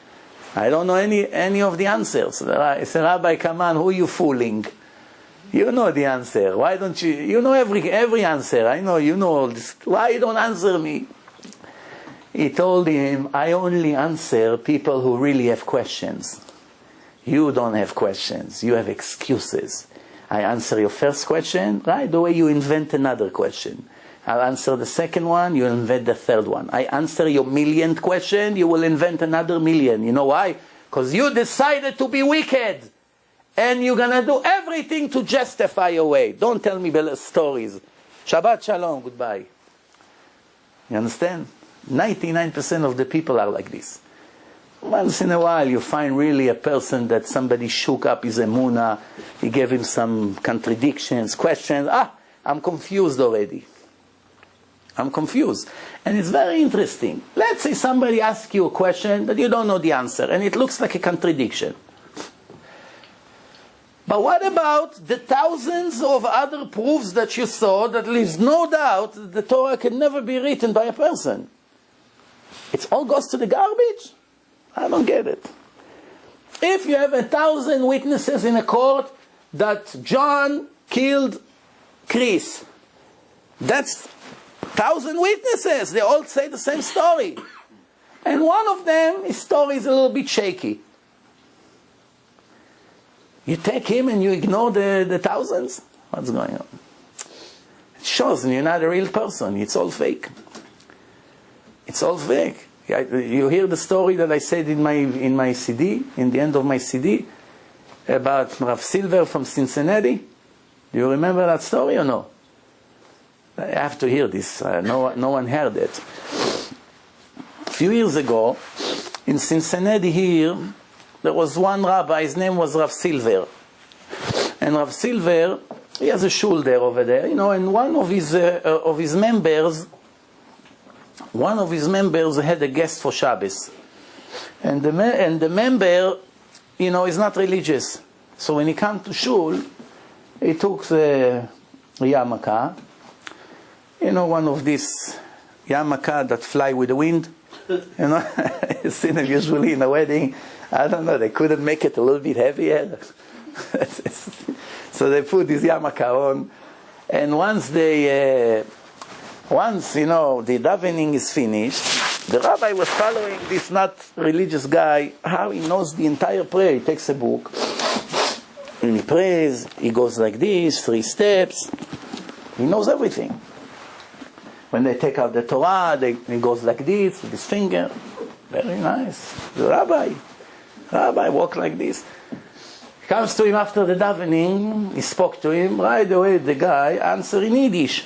I don't know any of the answers. I said, Rabbi, come on, who are you fooling? You know the answer. Why don't you? You know every answer. I know you know all this. Why you don't answer me? He told him, I only answer people who really have questions. You don't have questions. You have excuses. I answer your first question, right away you invent another question. I'll answer the second one, you invent the third one. I answer your millionth question, you will invent another million. You know why? Because you decided to be wicked. And you're going to do everything to justify your way. Don't tell me stories. Shabbat shalom, goodbye. You understand? 99% of the people are like this. Once in a while you find really a person that somebody shook up his emunah, he gave him some contradictions, questions. I'm confused already. I'm confused. And it's very interesting. Let's say somebody asks you a question that you don't know the answer, and it looks like a contradiction. But what about the thousands of other proofs that you saw that leaves no doubt that the Torah can never be written by a person? It all goes to the garbage? I don't get it. If you have 1,000 witnesses in a court that John killed Chris, that's 1,000 witnesses. They all say the same story. And one of them, his story is a little bit shaky. You take him and you ignore the thousands? What's going on? It shows you're not a real person. It's all fake. It's all fake. You hear the story that I said in my CD, in the end of my CD, about Rav Silver from Cincinnati? Do you remember that story or no? I have to hear this. No one heard it. A few years ago, in Cincinnati here, there was one rabbi, his name was Rav Silver. And Rav Silver, he has a shul there over there, and one of his members had a guest for Shabbos. And the member, is not religious. So when he came to shul, he took the yarmulke, one of these yarmulke that fly with the wind. You see them usually in a wedding. I don't know, they couldn't make it a little bit heavier. So they put this yarmulke on. And once once, the davening is finished, the rabbi was following this not religious guy, how he knows the entire prayer. He takes a book, and he prays, he goes like this, 3 steps, he knows everything. When they take out the Torah, he goes like this, with his finger, very nice. The rabbi walk like this. He comes to him after the davening, he spoke to him, right away the guy answered in Yiddish.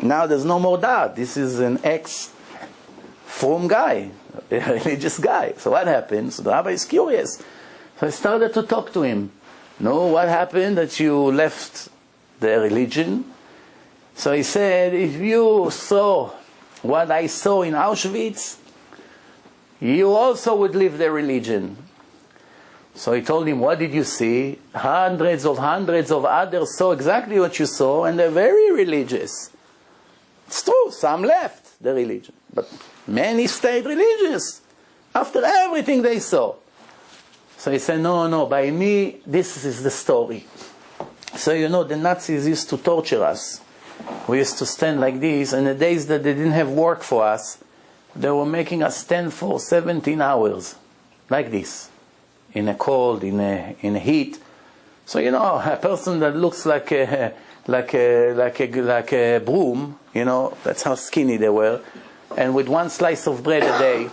Now there's no more doubt, this is an ex-from guy, a religious guy. So what happened? So the rabbi is curious. So I started to talk to him. No, what happened that you left the religion? So he said, if you saw what I saw in Auschwitz, you also would leave the religion. So he told him, what did you see? Hundreds of others saw exactly what you saw, and they're very religious. It's true, some left the religion, but many stayed religious after everything they saw. So he said, no, by me, this is the story. So the Nazis used to torture us. We used to stand like this, and the days that they didn't have work for us, they were making us stand for 17 hours, like this, in a cold, in a heat. So a person that looks like a broom, that's how skinny they were, and with 1 slice of bread a day,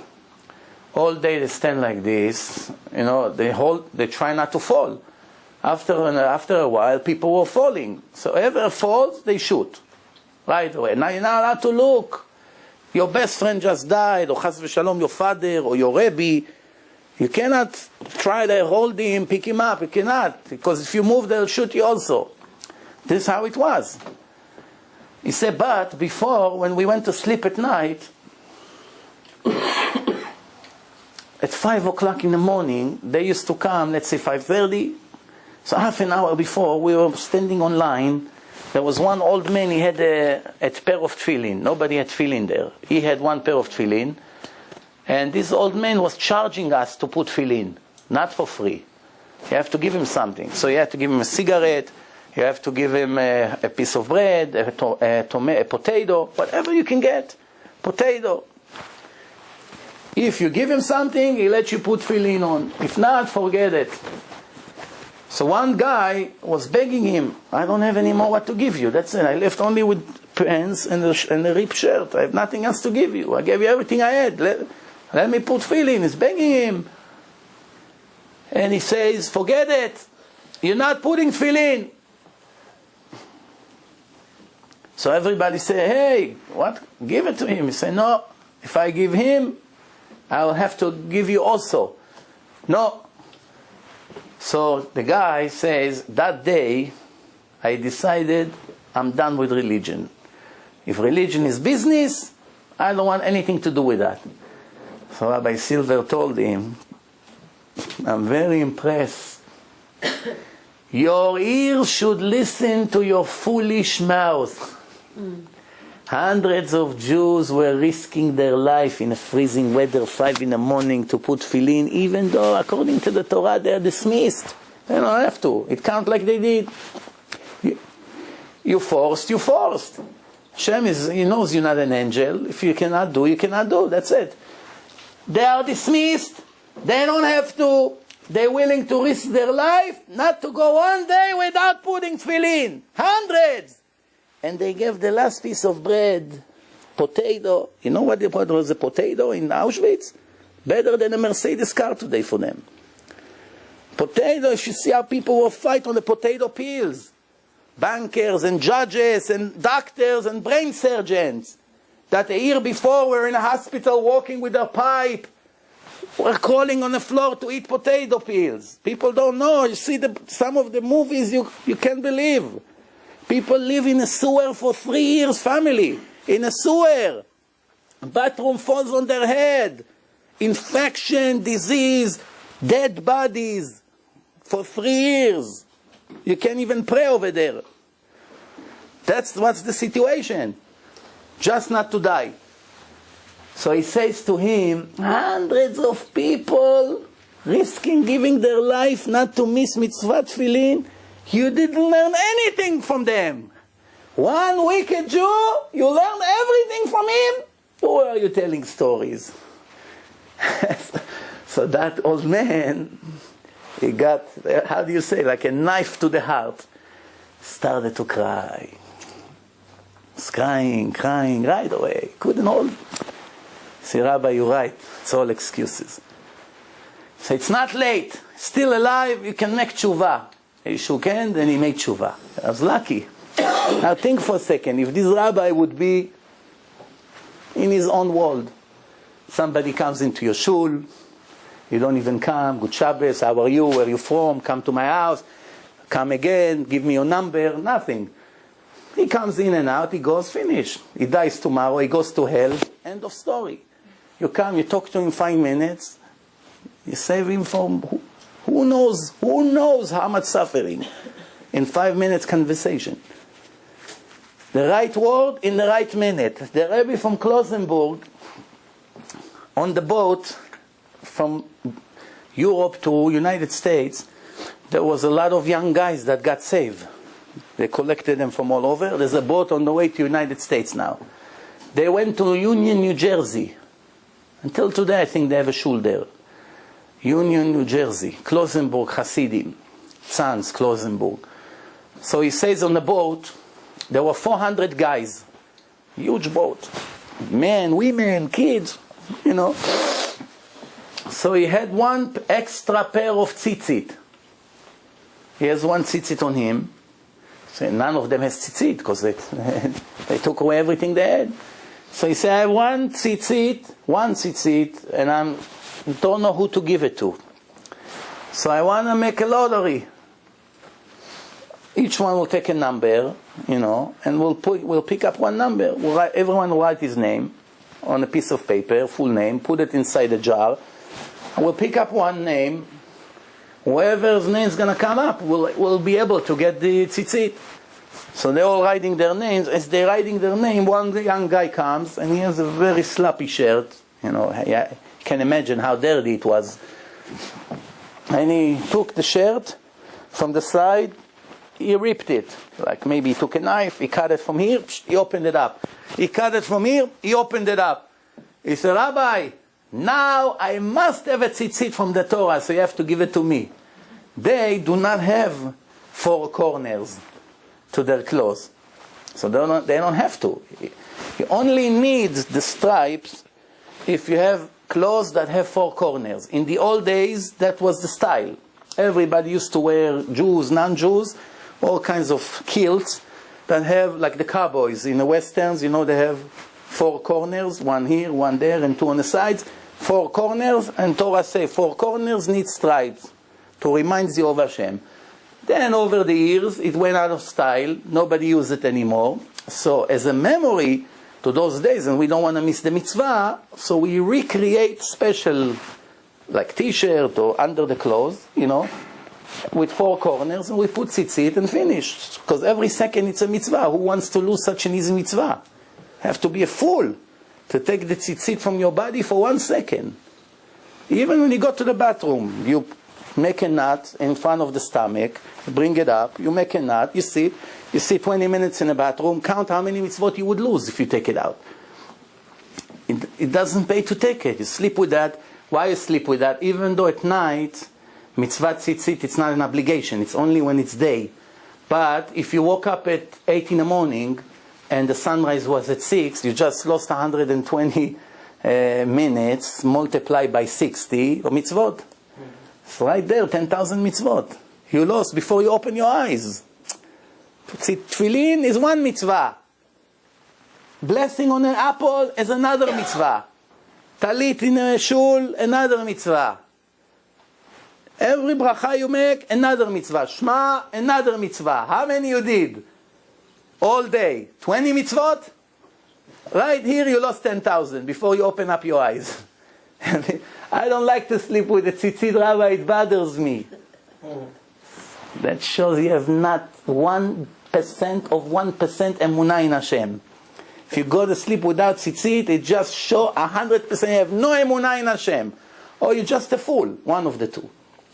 all day they stand like this. They try not to fall. After a while, people were falling. So whoever falls, they shoot right away. Now you're not allowed to look. Your best friend just died, or chas v'shalom, your father, or your Rebbe. You cannot try to hold him, pick him up. You cannot, because if you move, they'll shoot you also. This is how it was. He said, but before, when we went to sleep at night, at 5 o'clock in the morning, they used to come, let's say 5:30. So half an hour before, we were standing on line. There was one old man, he had a pair of tefillin. Nobody had tefillin there. He had 1 pair of tefillin. And this old man was charging us to put tefillin, not for free. You have to give him something. So you have to give him a cigarette, you have to give him a piece of bread, a potato, whatever you can get. Potato. If you give him something, he lets you put tefillin on. If not, forget it. So one guy was begging him, I don't have any more what to give you. That's it. I left only with pants and a ripped shirt. I have nothing else to give you. I gave you everything I had. Let me put tefillin. He's begging him. And he says, forget it. You're not putting tefillin. So everybody say, hey, what? Give it to him. He said, no. If I give him, I'll have to give you also. No. So the guy says, that day, I decided I'm done with religion. If religion is business, I don't want anything to do with that. So Rabbi Silver told him, I'm very impressed. Your ears should listen to your foolish mouth. Hundreds of Jews were risking their life in a freezing weather, 5 in the morning, to put tefillin, even though, according to the Torah, they are dismissed. They don't have to. It counts like they did. You forced. Hashem He knows you're not an angel. If you cannot do, you cannot do. That's it. They are dismissed. They don't have to. They're willing to risk their life not to go one day without putting tefillin. Hundreds. And they gave the last piece of bread, potato. You know what was a potato in Auschwitz? Better than a Mercedes car today for them. Potato, you should see how people will fight on the potato peels. Bankers and judges and doctors and brain surgeons that a year before were in a hospital walking with a pipe, were crawling on the floor to eat potato peels. People don't know. You see some of the movies you can't believe. People live in a sewer for 3 years, family. In a sewer. Bathroom falls on their head. Infection, disease, dead bodies. For 3 years. You can't even pray over there. That's what's the situation. Just not to die. So he says to him, hundreds of people risking giving their life not to miss mitzvah tefillin. You didn't learn anything from them. One wicked Jew, you learn everything from him? Or are you telling stories? So that old man, he got, how do you say, like a knife to the heart. Started to cry. He's crying right away. Couldn't hold. Say, Rabbi, you're right. It's all excuses. So it's not late. Still alive, you can make tshuva. He shook hand and he made tshuva. I was lucky. Now think for a second. If this rabbi would be in his own world, somebody comes into your shul, you don't even come, good Shabbos, how are you, where are you from, come to my house, come again, give me your number, nothing. He comes in and out, he goes, finish. He dies tomorrow, he goes to hell, end of story. You come, you talk to him 5 minutes, you save him from, who knows how much suffering in 5 minutes conversation. The right word in the right minute. The Rebbe from Klosenburg, on the boat from Europe to United States, there was a lot of young guys that got saved. They collected them from all over. There's a boat on the way to United States now. They went to Union, New Jersey. Until today, I think they have a shul there. Union, New Jersey. Klosenburg, Hasidim. Tzanz, Klosenburg. So he says on the boat, there were 400 guys. Huge boat. Men, women, kids, you know. So he had one extra pair of tzitzit. He has one tzitzit on him. So none of them has tzitzit because they took away everything they had. So he said, I have one tzitzit, and I don't know who to give it to. So I want to make a lottery. Each one will take a number, you know, and we'll pick up one number. Everyone will write his name on a piece of paper, full name, put it inside a jar. We'll pick up one name. Whoever's name is going to come up will be able to get the tzitzit. So they're all writing their names. As they're writing their name, one young guy comes and he has a very sloppy shirt. You know, you can imagine how dirty it was. And he took the shirt from the side, he ripped it. Like maybe he took a knife, he cut it from here, he opened it up. He cut it from here, he opened it up. He said, Rabbi, now I must have a tzitzit from the Torah, so you have to give it to me. They do not have 4 corners to their clothes. So they don't have to. You only need the stripes if you have clothes that have 4 corners. In the old days, that was the style. Everybody used to wear, Jews, non-Jews, all kinds of kilts that have, like the cowboys in the westerns, you know, they have 4 corners, one here, one there, and 2 on the sides. 4 corners, and Torah say 4 corners need stripes to remind you of Hashem. Then over the years, it went out of style. Nobody used it anymore. So as a memory to those days, and we don't want to miss the mitzvah, so we recreate special, like t-shirt or under the clothes, you know, with 4 corners, and we put tzitzit and finish. Because every second it's a mitzvah. Who wants to lose such an easy mitzvah? Have to be a fool to take the tzitzit from your body for 1 second. Even when you go to the bathroom, you make a knot in front of the stomach, bring it up, you make a knot, you sit 20 minutes in the bathroom, count how many mitzvot you would lose if you take it out. It doesn't pay to take it. You sleep with that. Why you sleep with that? Even though at night, mitzvah tzitzit, it's not an obligation. It's only when it's day. But if you woke up at 8 in the morning and the sunrise was at 6, you just lost 120 minutes multiplied by 60 or mitzvot. It's right there, 10,000 mitzvot. You lost before you open your eyes. Tefillin is 1 mitzvah. Blessing on an apple is another mitzvah. Talit in a shul, another mitzvah. Every bracha you make, another mitzvah. Shema, another mitzvah. How many you did? All day. 20 mitzvot? Right here you lost 10,000 before you open up your eyes. I don't like to sleep with a tzitzit, Rabbi, it bothers me. That shows you have not 1% of 1% emunah in Hashem. If you go to sleep without tzitzit, it just shows 100% you have no emunah in Hashem. Or you're just a fool, one of the two.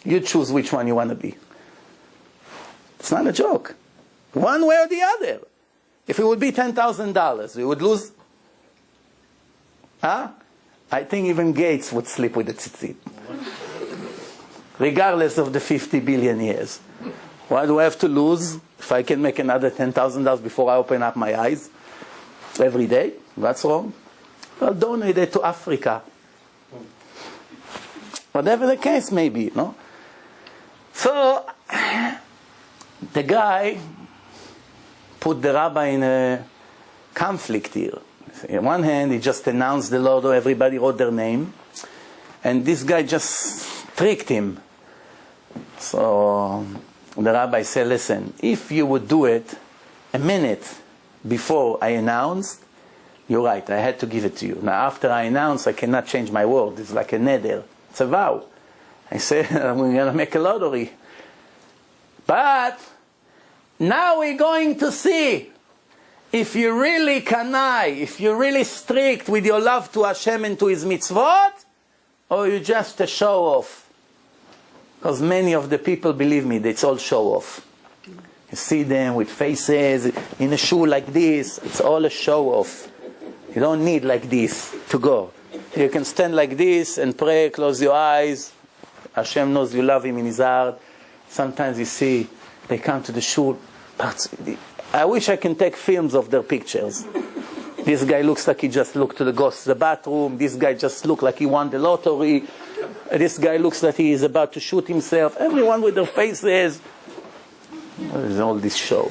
You choose which one you want to be. It's not a joke. One way or the other. If it would be $10,000, we would lose. Huh? I think even Gates would sleep with the tzitzit. Regardless of the 50 billion years. Why do I have to lose if I can make another $10,000 before I open up my eyes every day? What's wrong? Well, donate it to Africa. Whatever the case may be, no? So, the guy put the rabbi in a conflict here. On one hand, he just announced the Lord, everybody wrote their name, and this guy just tricked him. So the rabbi said, listen, if you would do it a minute before I announced, you're right, I had to give it to you. Now after I announce, I cannot change my word. It's like a neder. It's a vow. I said, we're going to make a lottery. But now we're going to see if you're really kanai, if you're really strict with your love to Hashem and to His mitzvot, or you're just a show-off. Because many of the people, believe me, it's all show-off. You see them with faces in a shoe like this. It's all a show-off. You don't need like this to go. You can stand like this and pray, close your eyes. Hashem knows you love Him in His heart. Sometimes you see, they come to the shul. I wish I can take films of their pictures. This guy looks like he just looked to the bathroom. This guy just looked like he won the lottery. This guy looks like he is about to shoot himself. Everyone with their faces. What is all this show?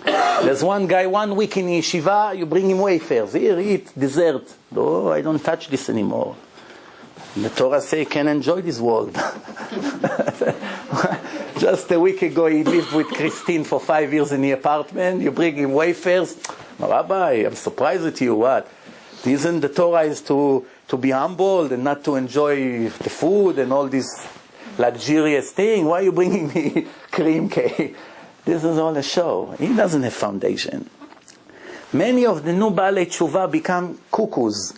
There's one guy, 1 week in yeshiva, you bring him wafers. Here, eat dessert. Oh, I don't touch this anymore. The Torah says you can enjoy this world. Just a week ago, he lived with Christine for 5 years in the apartment. You bring him wafers. Rabbi, I'm surprised at you. What? Isn't the Torah is to be humbled and not to enjoy the food and all this luxurious thing? Why are you bringing me cream cake? This is all a show. He doesn't have foundation. Many of the new Baalei Tshuva become cuckoos.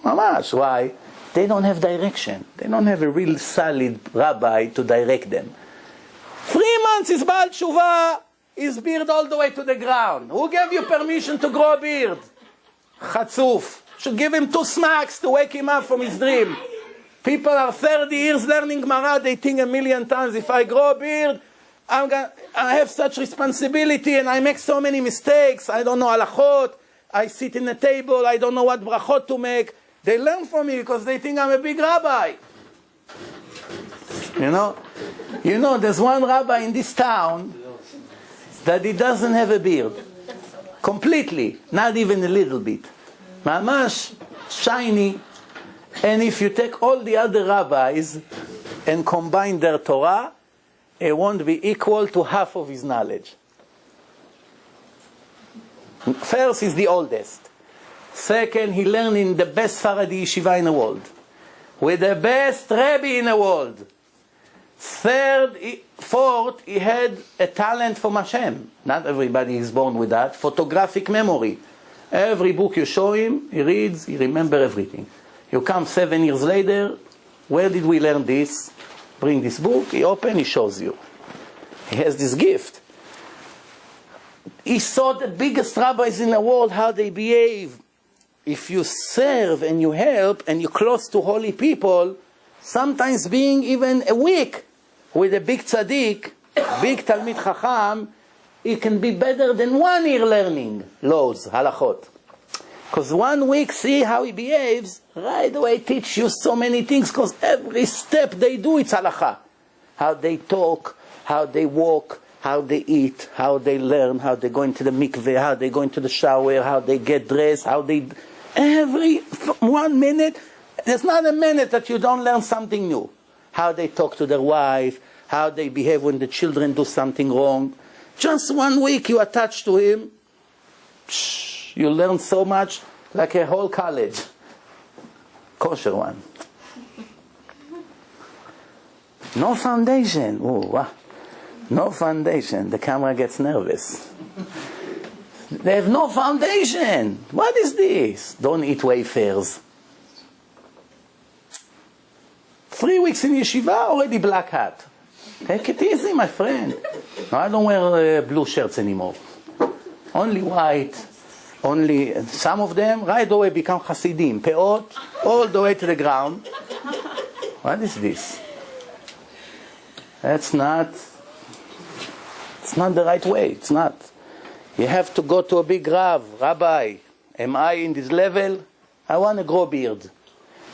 Mamash. Why? They don't have direction. They don't have a real solid rabbi to direct them. 3 months is Baal Tshuva, his beard all the way to the ground. Who gave you permission to grow a beard? Chatzuf. Should give him 2 smacks to wake him up from his dream. People are 30 years learning Gemara, they think a million times, if I grow a beard, I have such responsibility and I make so many mistakes. I don't know halachot. I sit in a table, I don't know what brachot to make. They learn from me because they think I'm a big rabbi. You know, there's one rabbi in this town that he doesn't have a beard. Completely. Not even a little bit. Mamash, shiny. And if you take all the other rabbis and combine their Torah, it won't be equal to half of his knowledge. First, he's the oldest. Second, he learned in the best Faradi yeshiva in the world. With the best Rebbe in the world. Fourth, he had a talent for Hashem. Not everybody is born with that. Photographic memory. Every book you show him, he reads, he remembers everything. You come 7 years later, where did we learn this? Bring this book, he opens, he shows you. He has this gift. He saw the biggest rabbis in the world, how they behave. If you serve and you help and you're close to holy people, sometimes being even a week with a big tzaddik, big Talmid Chacham, it can be better than 1 year learning laws, halachot. Because 1 week, see how he behaves, right away teach you so many things, because every step they do, it's halacha. How they talk, how they walk, how they eat, how they learn, how they go into the mikveh, how they go into the shower, how they get dressed, how they... Every 1 minute, there's not a minute that you don't learn something new. How they talk to their wife, how they behave when the children do something wrong. Just 1 week you attach to him, you learn so much, like a whole college. Kosher one. No foundation. Ooh, wow. No foundation. The camera gets nervous. They have no foundation. What is this? Don't eat wafers. 3 weeks in yeshiva, already black hat. Take it easy, my friend. No, I don't wear blue shirts anymore. Only white. Only some of them right away become Hasidim. Peot, all the way to the ground. What is this? It's not the right way. It's not. You have to go to a big Rav. Rabbi, am I in this level? I want to grow a beard.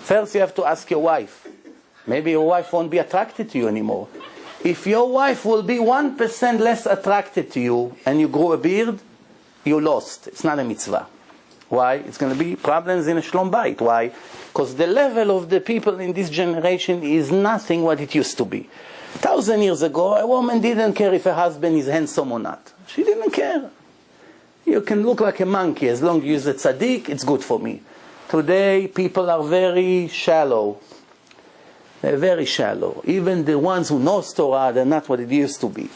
First you have to ask your wife. Maybe your wife won't be attracted to you anymore. If your wife will be 1% less attracted to you and you grow a beard, you lost. It's not a mitzvah. Why? It's going to be problems in a shlom bayit. Why? Because the level of the people in this generation is nothing what it used to be. 1,000 years ago, a woman didn't care if her husband is handsome or not. She didn't care. You can look like a monkey. As long as you use a tzaddik, it's good for me. Today, people are very shallow. They're very shallow. Even the ones who know Torah, they're not what it used to be.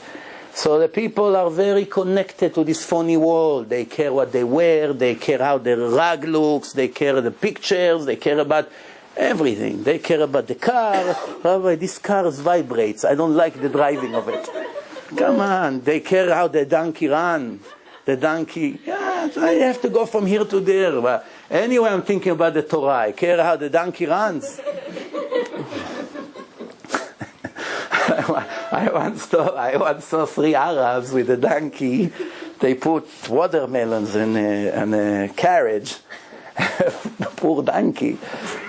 So the people are very connected to this funny world. They care what they wear, they care how their rug looks, they care the pictures, they care about everything. They care about the car. Rabbi, this car vibrates. I don't like the driving of it. Come on. They care how the donkey runs. The donkey, yeah, I have to go from here to there. But anyway, I'm thinking about the Torah. I care how the donkey runs. I once saw 3 Arabs with a donkey. They put watermelons in a carriage. Poor donkey.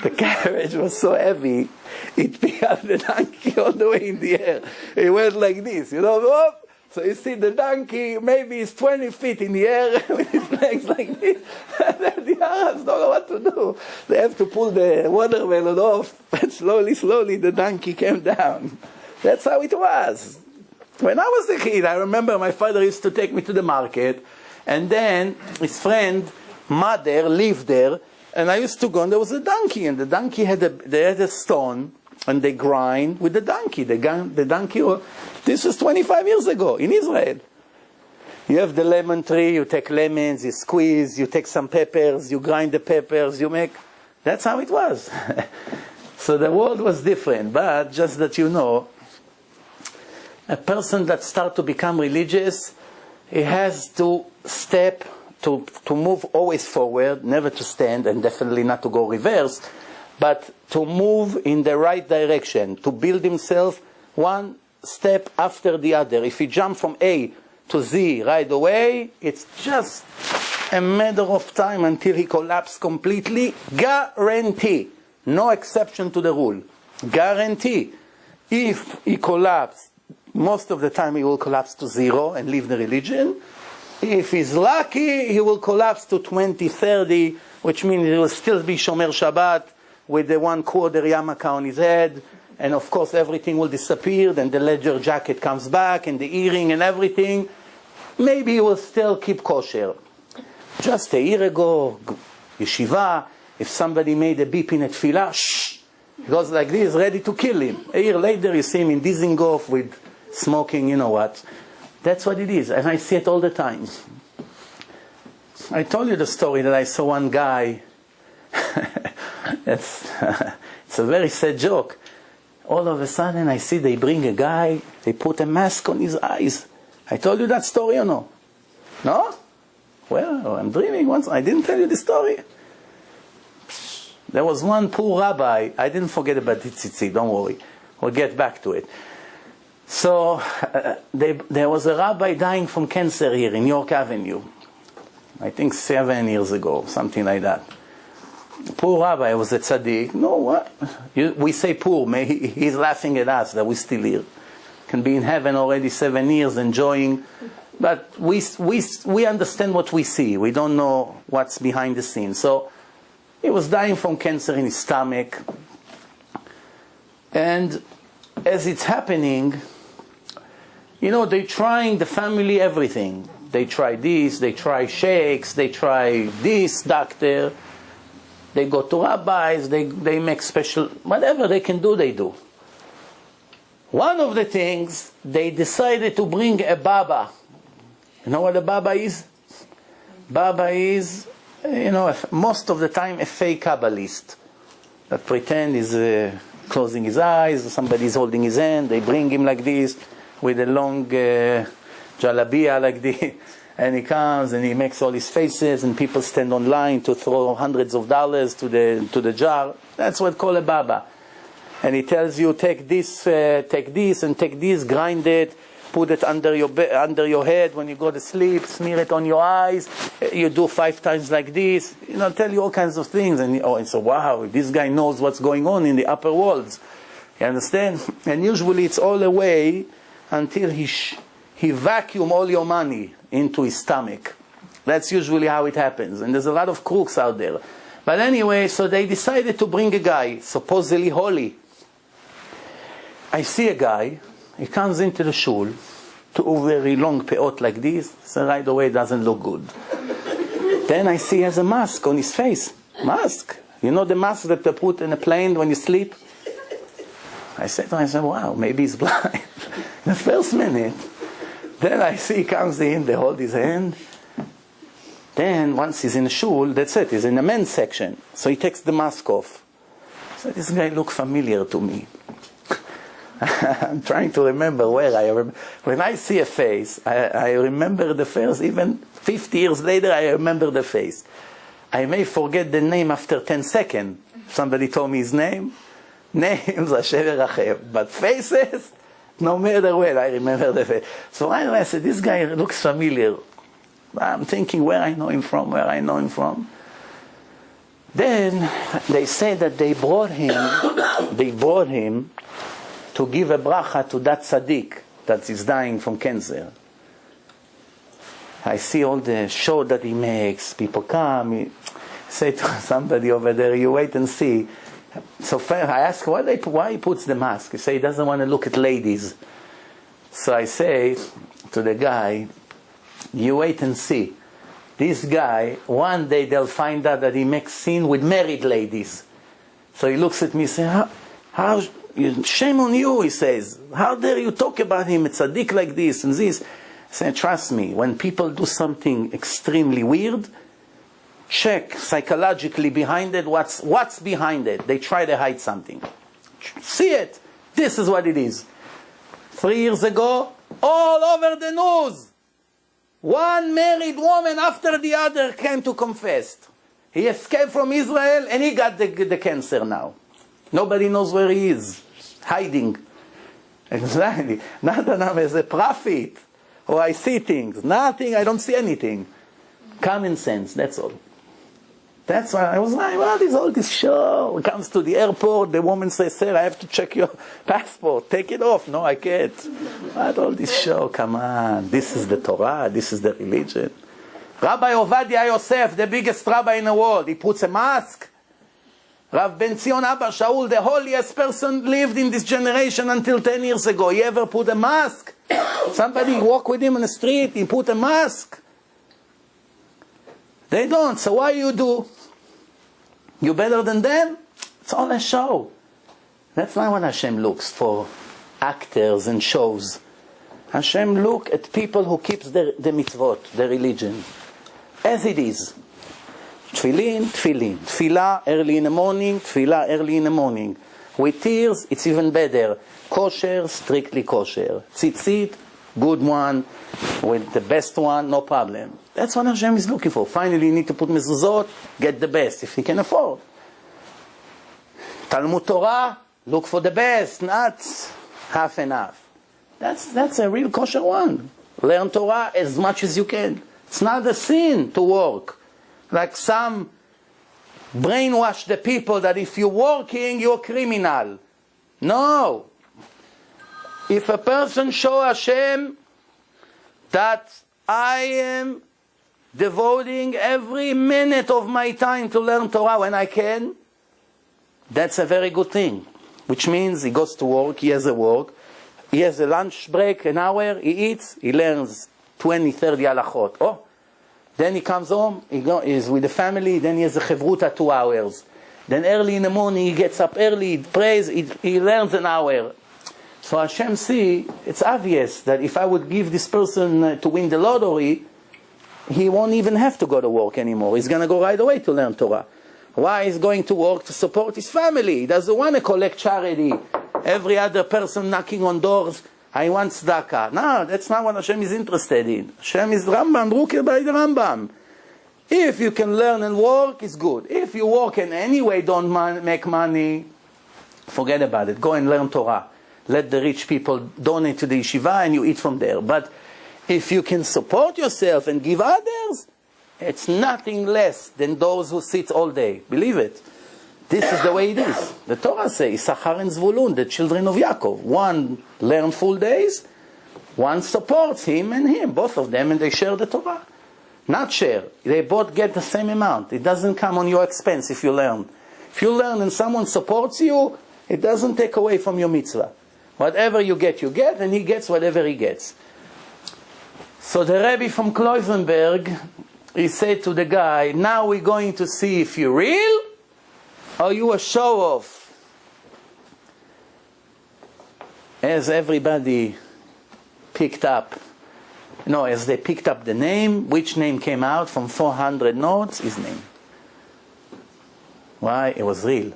The carriage was so heavy, it picked up the donkey all the way in the air. It went like this, you know. Whoop. So you see the donkey, maybe it's 20 feet in the air with his legs like this. The Arabs don't know what to do. They have to pull the watermelon off, and slowly the donkey came down. That's how it was. When I was a kid, I remember my father used to take me to the market, and then his friend, mother, lived there, and I used to go, and there was a donkey, and the donkey had a stone, and they grind with the donkey. The donkey, this was 25 years ago in Israel. You have the lemon tree, you take lemons, you squeeze, you take some peppers, you grind the peppers, you make... That's how it was. So the world was different, but just that you know, a person that starts to become religious, he has to step, to move always forward, never to stand, and definitely not to go reverse, but to move in the right direction, to build himself one step after the other. If he jumps from A to Z right away, it's just a matter of time until he collapses completely. Guarantee. No exception to the rule. Guarantee. If he collapses, most of the time he will collapse to 0 and leave the religion. If he's lucky, he will collapse to 20, 30, which means he will still be Shomer Shabbat, with the 1/4 yarmulke on his head, and of course everything will disappear, then the leather jacket comes back, and the earring and everything. Maybe he will still keep kosher. Just a year ago, yeshiva, if somebody made a beep in a tefillah, shh, he goes like this, ready to kill him. A year later you see him in Dizengoff with smoking, you know what. That's what it is, and I see it all the time. I told you the story that I saw one guy. It's a very sad joke. All of a sudden I see they bring a guy, they put a mask on his eyes. I told you that story or no? No? Well, I'm dreaming once. I didn't tell you the story. There was one poor rabbi. I didn't forget about the tzitzit, don't worry. We'll get back to it. So there was a rabbi dying from cancer here in York Avenue. I think 7 years ago, something like that. Poor rabbi was a tzaddik. No, what? We say poor. He's laughing at us that we're still here. Can be in heaven already 7 years enjoying. But we understand what we see. We don't know what's behind the scenes. So he was dying from cancer in his stomach. And as it's happening, you know, they're trying, the family, everything. They try this, they try shakes, they try this doctor. They go to rabbis, they make special, whatever they can do, they do. One of the things, they decided to bring a baba. You know what a baba is? Baba is, you know, most of the time a fake Kabbalist that pretend is closing his eyes, somebody's holding his hand, they bring him like this, with a long jalabia like this, and he comes and he makes all his faces, and people stand online to throw hundreds of dollars to the jar. That's what called a baba. And he tells you, take this, and take this, grind it, put it under your head when you go to sleep, smear it on your eyes, you do 5 times like this, tell you all kinds of things. And so, wow, this guy knows what's going on in the upper worlds. You understand? And usually it's all away until he vacuum all your money into his stomach. That's usually how it happens. And there's a lot of crooks out there. But anyway, so they decided to bring a guy, supposedly holy. I see a guy, he comes into the shul, 2 very long peot like this, so right away it doesn't look good. Then I see he has a mask on his face. Mask. You know the mask that they put in a plane when you sleep? I said to myself, wow, maybe he's blind. The first minute, then I see he comes in, they hold his hand. Then once he's in the shul, that's it, he's in the men's section. So he takes the mask off. So this guy looked familiar to me. I'm trying to remember where when I see a face, I remember the face, even 50 years later I remember the face. I may forget the name after 10 seconds. Somebody told me his name. Names, but faces, no matter what, I remember the face. So I said, this guy looks familiar. I'm thinking where I know him from. Then they say that they brought him to give a bracha to that tzaddik that is dying from cancer. I see all the show that he makes. People come. He say to somebody over there, you wait and see. So I ask why he puts the mask. He say he doesn't want to look at ladies. So I say to the guy, you wait and see. This guy, one day they'll find out that he makes sin with married ladies. So he looks at me and says, how shame on you, he says. How dare you talk about him, a tzaddik like this and this. I say, trust me, when people do something extremely weird, check psychologically behind it, what's behind it. They try to hide something. See it. This is what it is. 3 years ago, all over the news, one married woman after the other came to confess. He escaped from Israel and he got the cancer now. Nobody knows where he is. Hiding. Exactly. Not as a prophet. Or I see things. Nothing, I don't see anything. Common sense, that's all. That's why I was like, what is all this show? It comes to the airport, the woman says, sir, I have to check your passport. Take it off. No, I can't. What all this show? Come on. This is the Torah. This is the religion. Rabbi Yosef, the biggest rabbi in the world, he puts a mask. Rav Ben Zion Abba Shaul, the holiest person lived in this generation until 10 years ago. He ever put a mask? Somebody walk with him on the street, he put a mask. They don't, so why you do? You better than them? It's all a show. That's not what Hashem looks for, actors and shows. Hashem look at people who keeps the mitzvot, the religion, as it is. Tefillin, tefillin. Tefillah early in the morning, tefillah early in the morning. With tears, it's even better. Kosher, strictly kosher. Tzitzit, good one. With the best one, no problem. That's what Hashem is looking for. Finally, you need to put mezuzot, get the best, if you can afford. Talmud Torah, look for the best, not half and half. That's a real kosher one. Learn Torah as much as you can. It's not a sin to work. Like some brainwash the people that if you're working, you're a criminal. No. If a person show Hashem that I am devoting every minute of my time to learn Torah when I can, that's a very good thing. Which means he goes to work, he has a work, he has a lunch break, an hour, he eats, he learns 20, 30 halachot. Oh, then he comes home, he's with the family, then he has a chevruta 2 hours. Then early in the morning he gets up early, he prays, he learns an hour. So Hashem see, it's obvious that if I would give this person to win the lottery, he won't even have to go to work anymore. He's going to go right away to learn Torah. Why he's going to work? To support his family. He doesn't want to collect charity. Every other person knocking on doors, I want tzedakah. No, that's not what Hashem is interested in. Hashem is Rambam, Ruker by the Rambam. If you can learn and work, it's good. If you work and anyway don't make money, forget about it. Go and learn Torah. Let the rich people donate to the yeshiva and you eat from there. But if you can support yourself and give others, it's nothing less than those who sit all day. Believe it. This is the way it is. The Torah says, Issachar and Zvulun, the children of Yaakov. One learn full days, one supports him and him, both of them, and they share the Torah. Not share. They both get the same amount. It doesn't come on your expense if you learn. If you learn and someone supports you, it doesn't take away from your mitzvah. Whatever you get, and he gets whatever he gets. So the Rebbe from Kloisenberg, he said to the guy, now we're going to see if you're real or you a show-off. As everybody picked up, as they picked up the name, which name came out from 400 notes? His name. Why? It was real.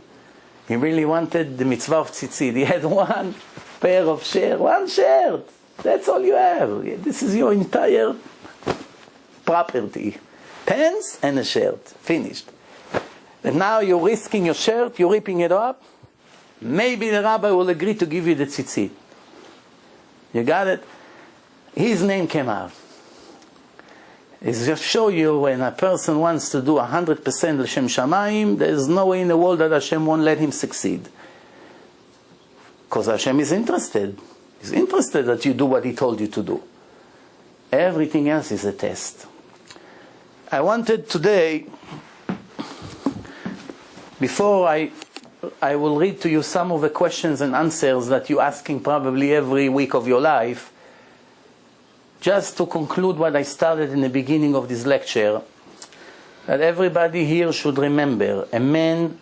He really wanted the mitzvah of tzitzit. He had one pair of shirt, one shirt. That's all you have. This is your entire property. Pants and a shirt. Finished. And now you're risking your shirt, you're ripping it up. Maybe the rabbi will agree to give you the tzitzit. You got it? His name came out. It's just show you when a person wants to do 100% L'Shem Shamayim, there's no way in the world that Hashem won't let him succeed. Because Hashem is interested. He's interested that you do what He told you to do. Everything else is a test. I wanted today, before I will read to you some of the questions and answers that you're asking probably every week of your life, just to conclude what I started in the beginning of this lecture, that everybody here should remember, a man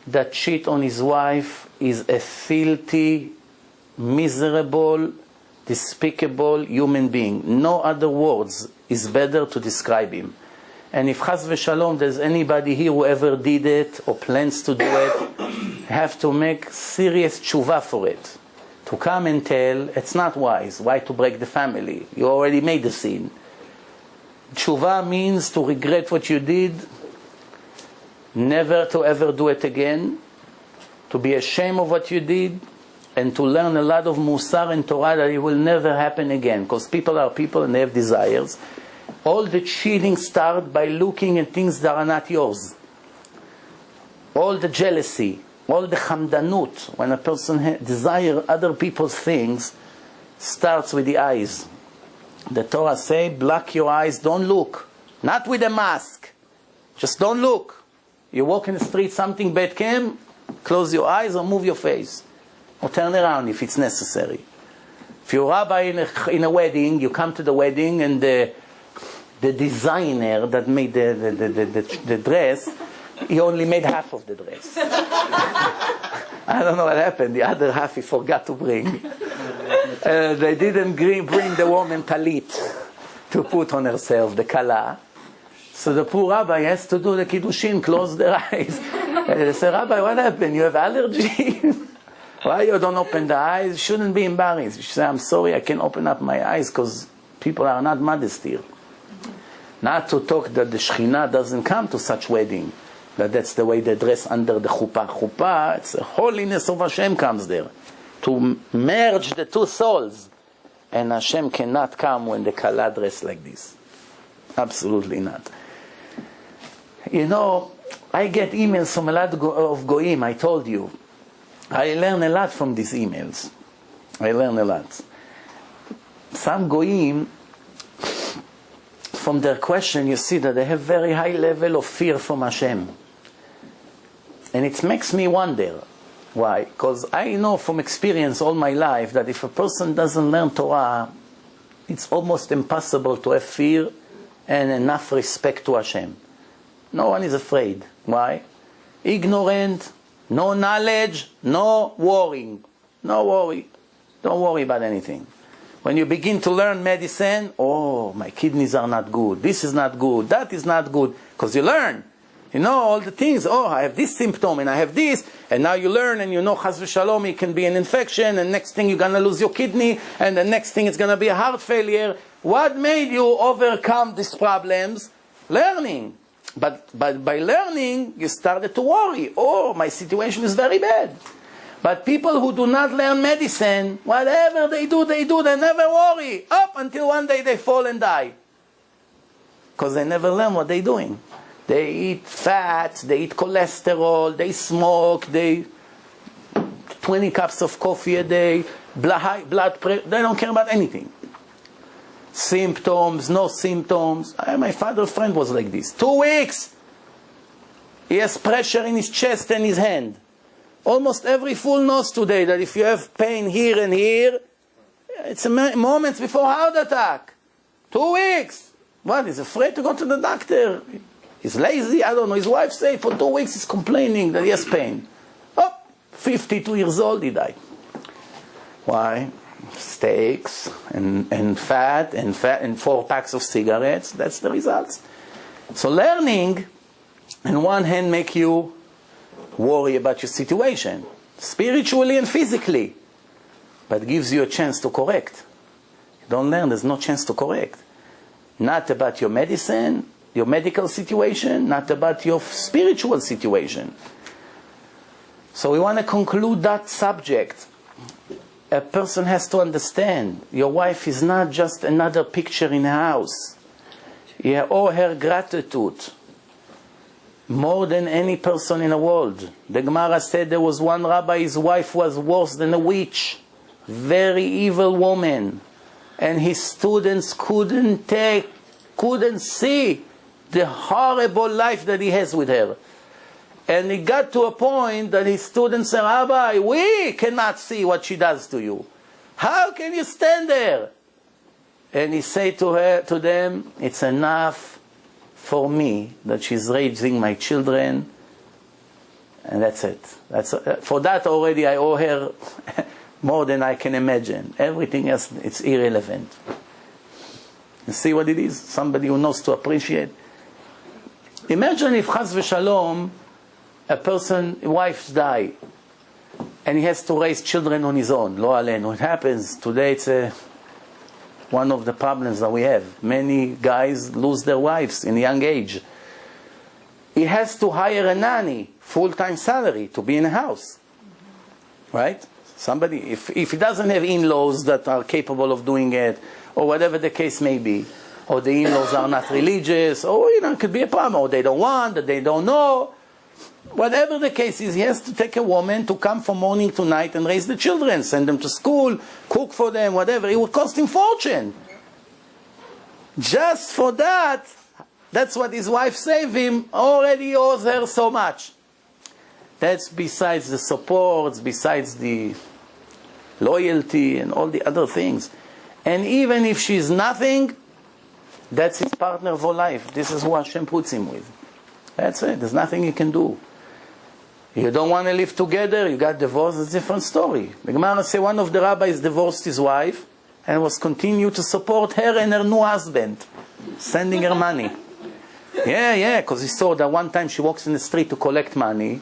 that cheats on his wife is a filthy, miserable, despicable human being. No other words is better to describe him. And if Chas v'Shalom there's anybody here who ever did it or plans to do it, have to make serious tshuva for it. To come and tell, it's not wise. Why to break the family? You already made the sin. Tshuva means to regret what you did, never to ever do it again, to be ashamed of what you did, and to learn a lot of musar and Torah that it will never happen again. Because people are people and they have desires. All the cheating starts by looking at things that are not yours. All the jealousy, all the chamdanut, when a person desires other people's things, starts with the eyes. The Torah says, block your eyes, don't look. Not with a mask. Just don't look. You walk in the street, something bad came, close your eyes or move your face. Or turn around if it's necessary. If you're a rabbi in a wedding, you come to the wedding and the designer that made the dress, he only made half of the dress. I don't know what happened. The other half he forgot to bring. They didn't bring the woman talit to put on herself, the kala. So the poor rabbi has to do the kiddushin, close their eyes. They say, Rabbi, what happened? You have allergy? Why you don't open the eyes? You shouldn't be embarrassed. You should say, I'm sorry, I can't open up my eyes because people are not modest here. Not to talk that the Shekhinah doesn't come to such wedding. That's the way they dress under the chuppah. Chuppah, it's the holiness of Hashem comes there. To merge the two souls. And Hashem cannot come when the kala dress like this. Absolutely not. You know, I get emails from a lot of goyim, I told you. I learn a lot from these emails. I learn a lot. Some goyim, from their question, you see that they have very high level of fear from Hashem. And it makes me wonder. Why? Because I know from experience all my life that if a person doesn't learn Torah, it's almost impossible to have fear and enough respect to Hashem. No one is afraid. Why? Ignorant, no knowledge, no worrying. No worry. Don't worry about anything. When you begin to learn medicine, oh, my kidneys are not good. This is not good. That is not good. Because you learn. You know all the things. Oh, I have this symptom and I have this. And now you learn and you know, chas v'shalom, it can be an infection. And next thing you're going to lose your kidney. And the next thing it's going to be a heart failure. What made you overcome these problems? Learning. But by learning, you started to worry. Oh, my situation is very bad. But people who do not learn medicine, whatever they do, they never worry. Up until one day they fall and die. Because they never learn what they're doing. They eat fat, they eat cholesterol, they smoke, they 20 cups of coffee a day, blood pressure, they don't care about anything. Symptoms, no symptoms. My father's friend was like this. 2 weeks, he has pressure in his chest and his hand. Almost every fool knows today that if you have pain here and here, it's moments before heart attack. 2 weeks. What? He's afraid to go to the doctor. He's lazy, I don't know. His wife said for 2 weeks he's complaining that he has pain. Oh, 52 years old he died. Why? Steaks and fat and 4 packs of cigarettes. That's the results. So learning, on one hand, make you worry about your situation, spiritually and physically, but gives you a chance to correct. You don't learn, there's no chance to correct. Not about your medicine, your medical situation, not about your spiritual situation. So we want to conclude that subject. A person has to understand your wife is not just another picture in a house. You owe her gratitude more than any person in the world. The Gemara said there was one rabbi, his wife was worse than a witch, very evil woman, and his students couldn't see the horrible life that he has with her. And it got to a point that his students said, Rabbi, we cannot see what she does to you. How can you stand there? And he said to them, it's enough for me that she's raising my children, and that's it. For that already I owe her more than I can imagine. Everything else, it's irrelevant. You see what it is? Somebody who knows to appreciate. Imagine if chas v'shalom, a person, wives die, and he has to raise children on his own. Lo aleinu. It happens. Today it's one of the problems that we have. Many guys lose their wives in a young age. He has to hire a nanny, full-time salary, to be in a house. Right? Somebody, if he doesn't have in-laws that are capable of doing it, or whatever the case may be, or the in-laws are not religious, or it could be a problem, or they don't want, or they don't know. Whatever the case is, he has to take a woman to come from morning to night and raise the children, send them to school, cook for them, whatever. It would cost him fortune. Just for that, that's what his wife saved him, already owes her so much. That's besides the support, besides the loyalty and all the other things. And even if she's nothing, that's his partner for life. This is who Hashem puts him with. That's it. There's nothing you can do. You don't want to live together, you got divorced, it's a different story. The Gemara says one of the rabbis divorced his wife and was continued to support her and her new husband, sending her money. Because he saw that one time she walks in the street to collect money.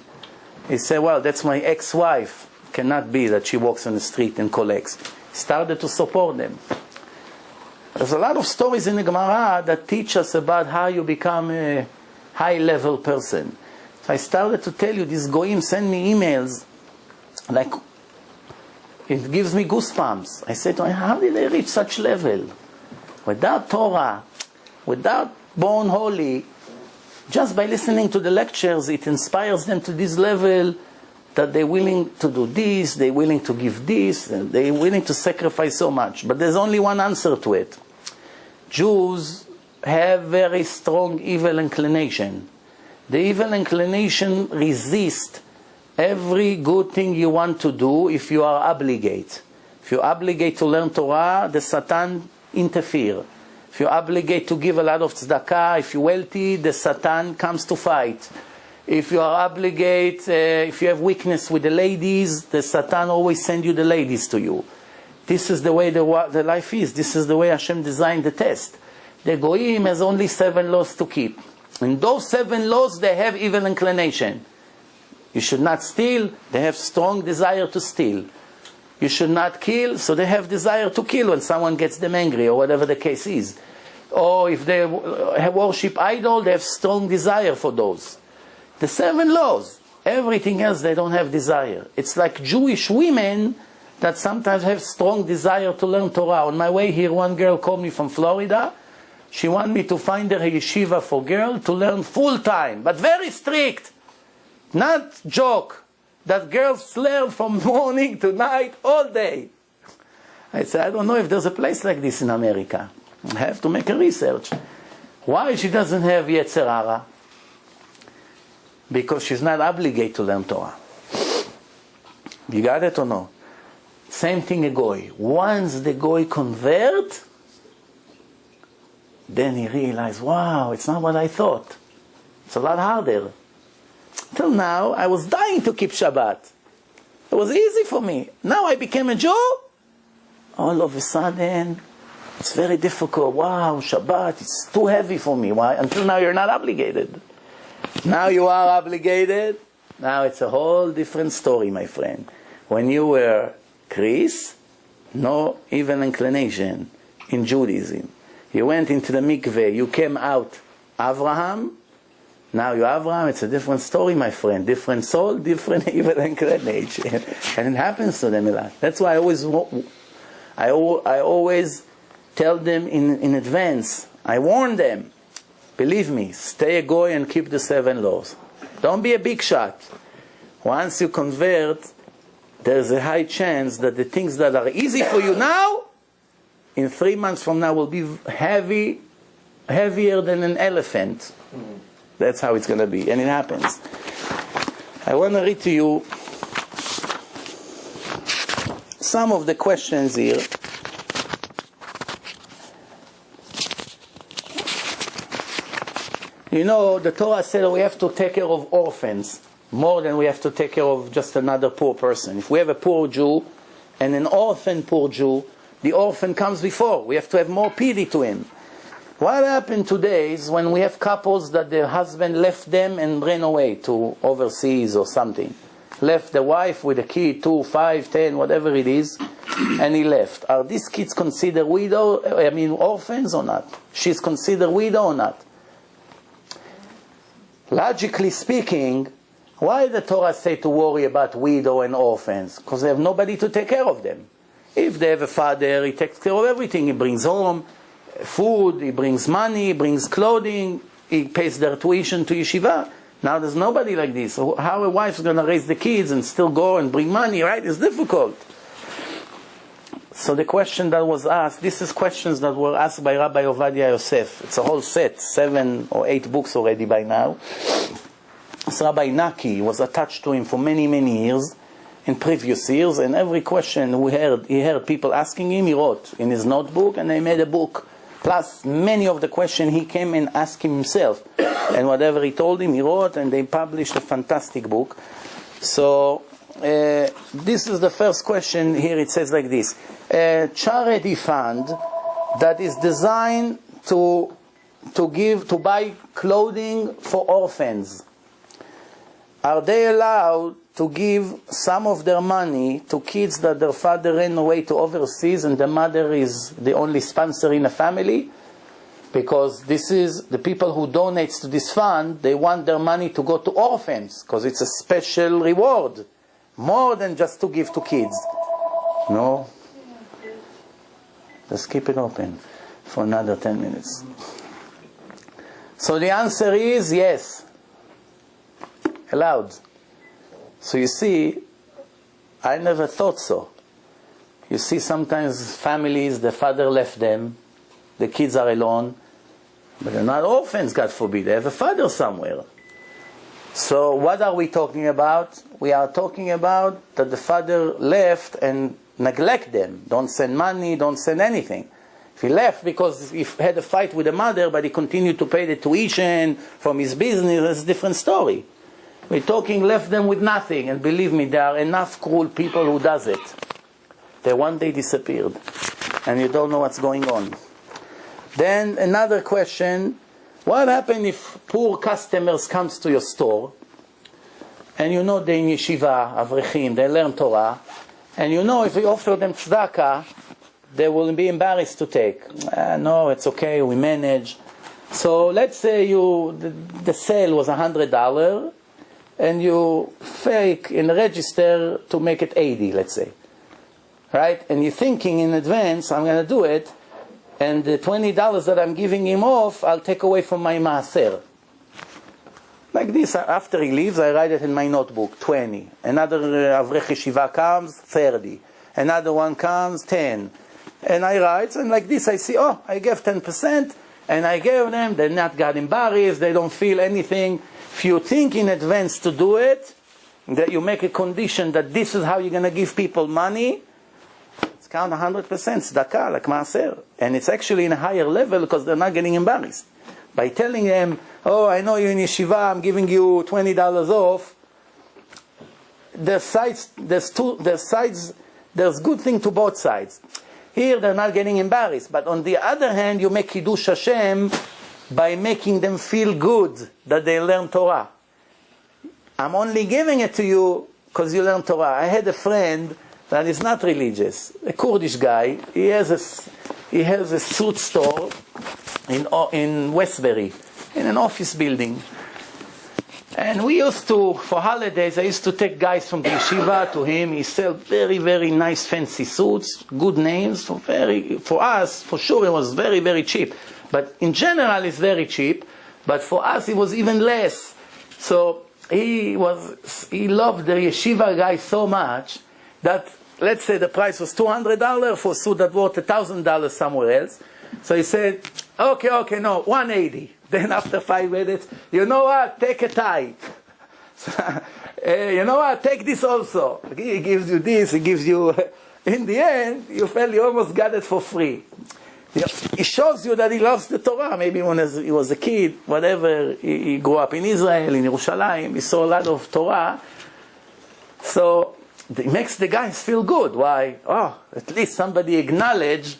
He said, well, that's my ex-wife. Cannot be that she walks in the street and collects. He started to support them. There's a lot of stories in the Gemara that teach us about how you become a high-level person. So I started to tell you, these goyim send me emails, like, it gives me goosebumps. I said to him, how did they reach such level? Without Torah, without born holy, just by listening to the lectures, it inspires them to this level that they're willing to do this, they're willing to give this, and they're willing to sacrifice so much. But there's only one answer to it. Jews have very strong evil inclination. The evil inclination resists every good thing you want to do if you are obligated. If you're obligated to learn Torah, the Satan interfere. If you're obligated to give a lot of tzedakah, if you're wealthy, the Satan comes to fight. If you are obligated, if you have weakness with the ladies, the Satan always sends you the ladies to you. This is the way the life is. This is the way Hashem designed the test. The Goyim has only 7 laws to keep. In those 7 laws, they have evil inclination. You should not steal, they have strong desire to steal. You should not kill, so they have desire to kill when someone gets them angry, or whatever the case is. Or if they have worship idol, they have strong desire for those. The 7 laws. Everything else, they don't have desire. It's like Jewish women that sometimes have strong desire to learn Torah. On my way here, one girl called me from Florida. She wanted me to find her a yeshiva for girls to learn full time, but very strict. Not joke. That girls learn from morning to night all day. I said, I don't know if there's a place like this in America. I have to make a research. Why she doesn't have Yetzer Hara? Because she's not obligated to learn Torah. You got it or no? Same thing a goy. Once the goy convert, then he realized, wow, it's not what I thought. It's a lot harder. Till now, I was dying to keep Shabbat. It was easy for me. Now I became a Jew. All of a sudden, it's very difficult. Wow, Shabbat, it's too heavy for me. Why? Until now, you're not obligated. Now you are obligated. Now it's a whole different story, my friend. When you were Chris, no evil inclination in Judaism. You went into the mikveh, you came out Avraham. Now you Avraham, it's a different story, my friend. Different soul, different evil inclination. And it happens to them a lot. That's why I always tell them in advance. I warn them. Believe me, stay a goy and keep the 7 laws. Don't be a big shot. Once you convert, there's a high chance that the things that are easy for you now, in 3 months from now will be heavier than an elephant. That's how it's going to be, and it happens. I want to read to you some of the questions here. You know, the Torah said we have to take care of orphans more than we have to take care of just another poor person. If we have a poor Jew and an orphan poor Jew, the orphan comes before. We have to have more pity to him. What happened today is when we have couples that the husband left them and ran away to overseas or something. Left the wife with a kid, 2, 5, 10, whatever it is, and he left. Are these kids considered orphans or not? She's considered widow or not? Logically speaking, why the Torah say to worry about widow and orphans? Because they have nobody to take care of them. If they have a father, he takes care of everything. He brings home food, he brings money, he brings clothing, he pays their tuition to yeshiva. Now there's nobody like this. So how a wife is going to raise the kids and still go and bring money, right? It's difficult. So the question that was asked, this is questions that were asked by Rabbi Yosef. It's a whole set, 7 or 8 books already by now. So Rabbi Naki was attached to him for many, many years, in previous years, and every question he heard people asking him, he wrote in his notebook, and they made a book. Plus, many of the questions he came and asked himself, and whatever he told him, he wrote, and they published a fantastic book. So, this is the first question here. It says like this: a charity fund that is designed to buy clothing for orphans. Are they allowed to give some of their money to kids that their father ran away to overseas and the mother is the only sponsor in the family? Because this is the people who donate to this fund, they want their money to go to orphans because it's a special reward, more than just to give to kids. No? Let's keep it open for another 10 minutes. So the answer is yes. Allowed. So you see, I never thought so. You see, sometimes families, the father left them, the kids are alone, but they're not orphans, God forbid. They have a father somewhere. So what are we talking about? We are talking about that the father left and neglect them. Don't send money, don't send anything. If he left because he had a fight with the mother, but he continued to pay the tuition from his business, that's a different story. We're talking left them with nothing, and believe me, there are enough cruel people who does it. They one day disappeared, and you don't know what's going on. Then another question, What happens if poor customers comes to your store, and you know they're in yeshiva, avrechim, they learn Torah, and you know if you offer them tzedakah, they will be embarrassed to take. No, it's okay, we manage. So let's say the sale was $100, and you fake in the register to make it 80, let's say. Right? And you're thinking in advance, I'm going to do it, and the $20 that I'm giving him off, I'll take away from my maaser. Like this, after he leaves, I write it in my notebook, 20. Another avrech yeshiva comes, 30. Another one comes, 10. And I write, and like this I see, oh, I gave 10%, and I gave them, they're not got embarrassed, they don't feel anything. If you think in advance to do it, that you make a condition that this is how you're going to give people money, it's count 100% tzedakah, like maaser. And it's actually in a higher level because they're not getting embarrassed. By telling them, oh, I know you're in yeshiva, I'm giving you $20 off, there's good thing to both sides. Here they're not getting embarrassed, but on the other hand, you make Kiddush Hashem by making them feel good that they learn Torah. I'm only giving it to you because you learn Torah. I had a friend that is not religious, a Kurdish guy. He has a suit store in Westbury, in an office building. And we used to, for holidays, I used to take guys from the yeshiva to him. He sells very, very nice fancy suits, good names. For us, for sure, it was very, very cheap. But in general, it's very cheap. But for us, it was even less. So he loved the yeshiva guy so much that, let's say the price was $200 for a suit that worth $1,000 somewhere else. So he said, okay, no, $180. Then after 5 minutes, you know what, take a tie. You know what, take this also. He gives you this, he gives you... In the end, you felt you almost got it for free. It shows you that he loves the Torah. Maybe when he was a kid, whatever, he grew up in Israel, in Yerushalayim, he saw a lot of Torah. So it makes the guys feel good. Why? Oh, at least somebody acknowledged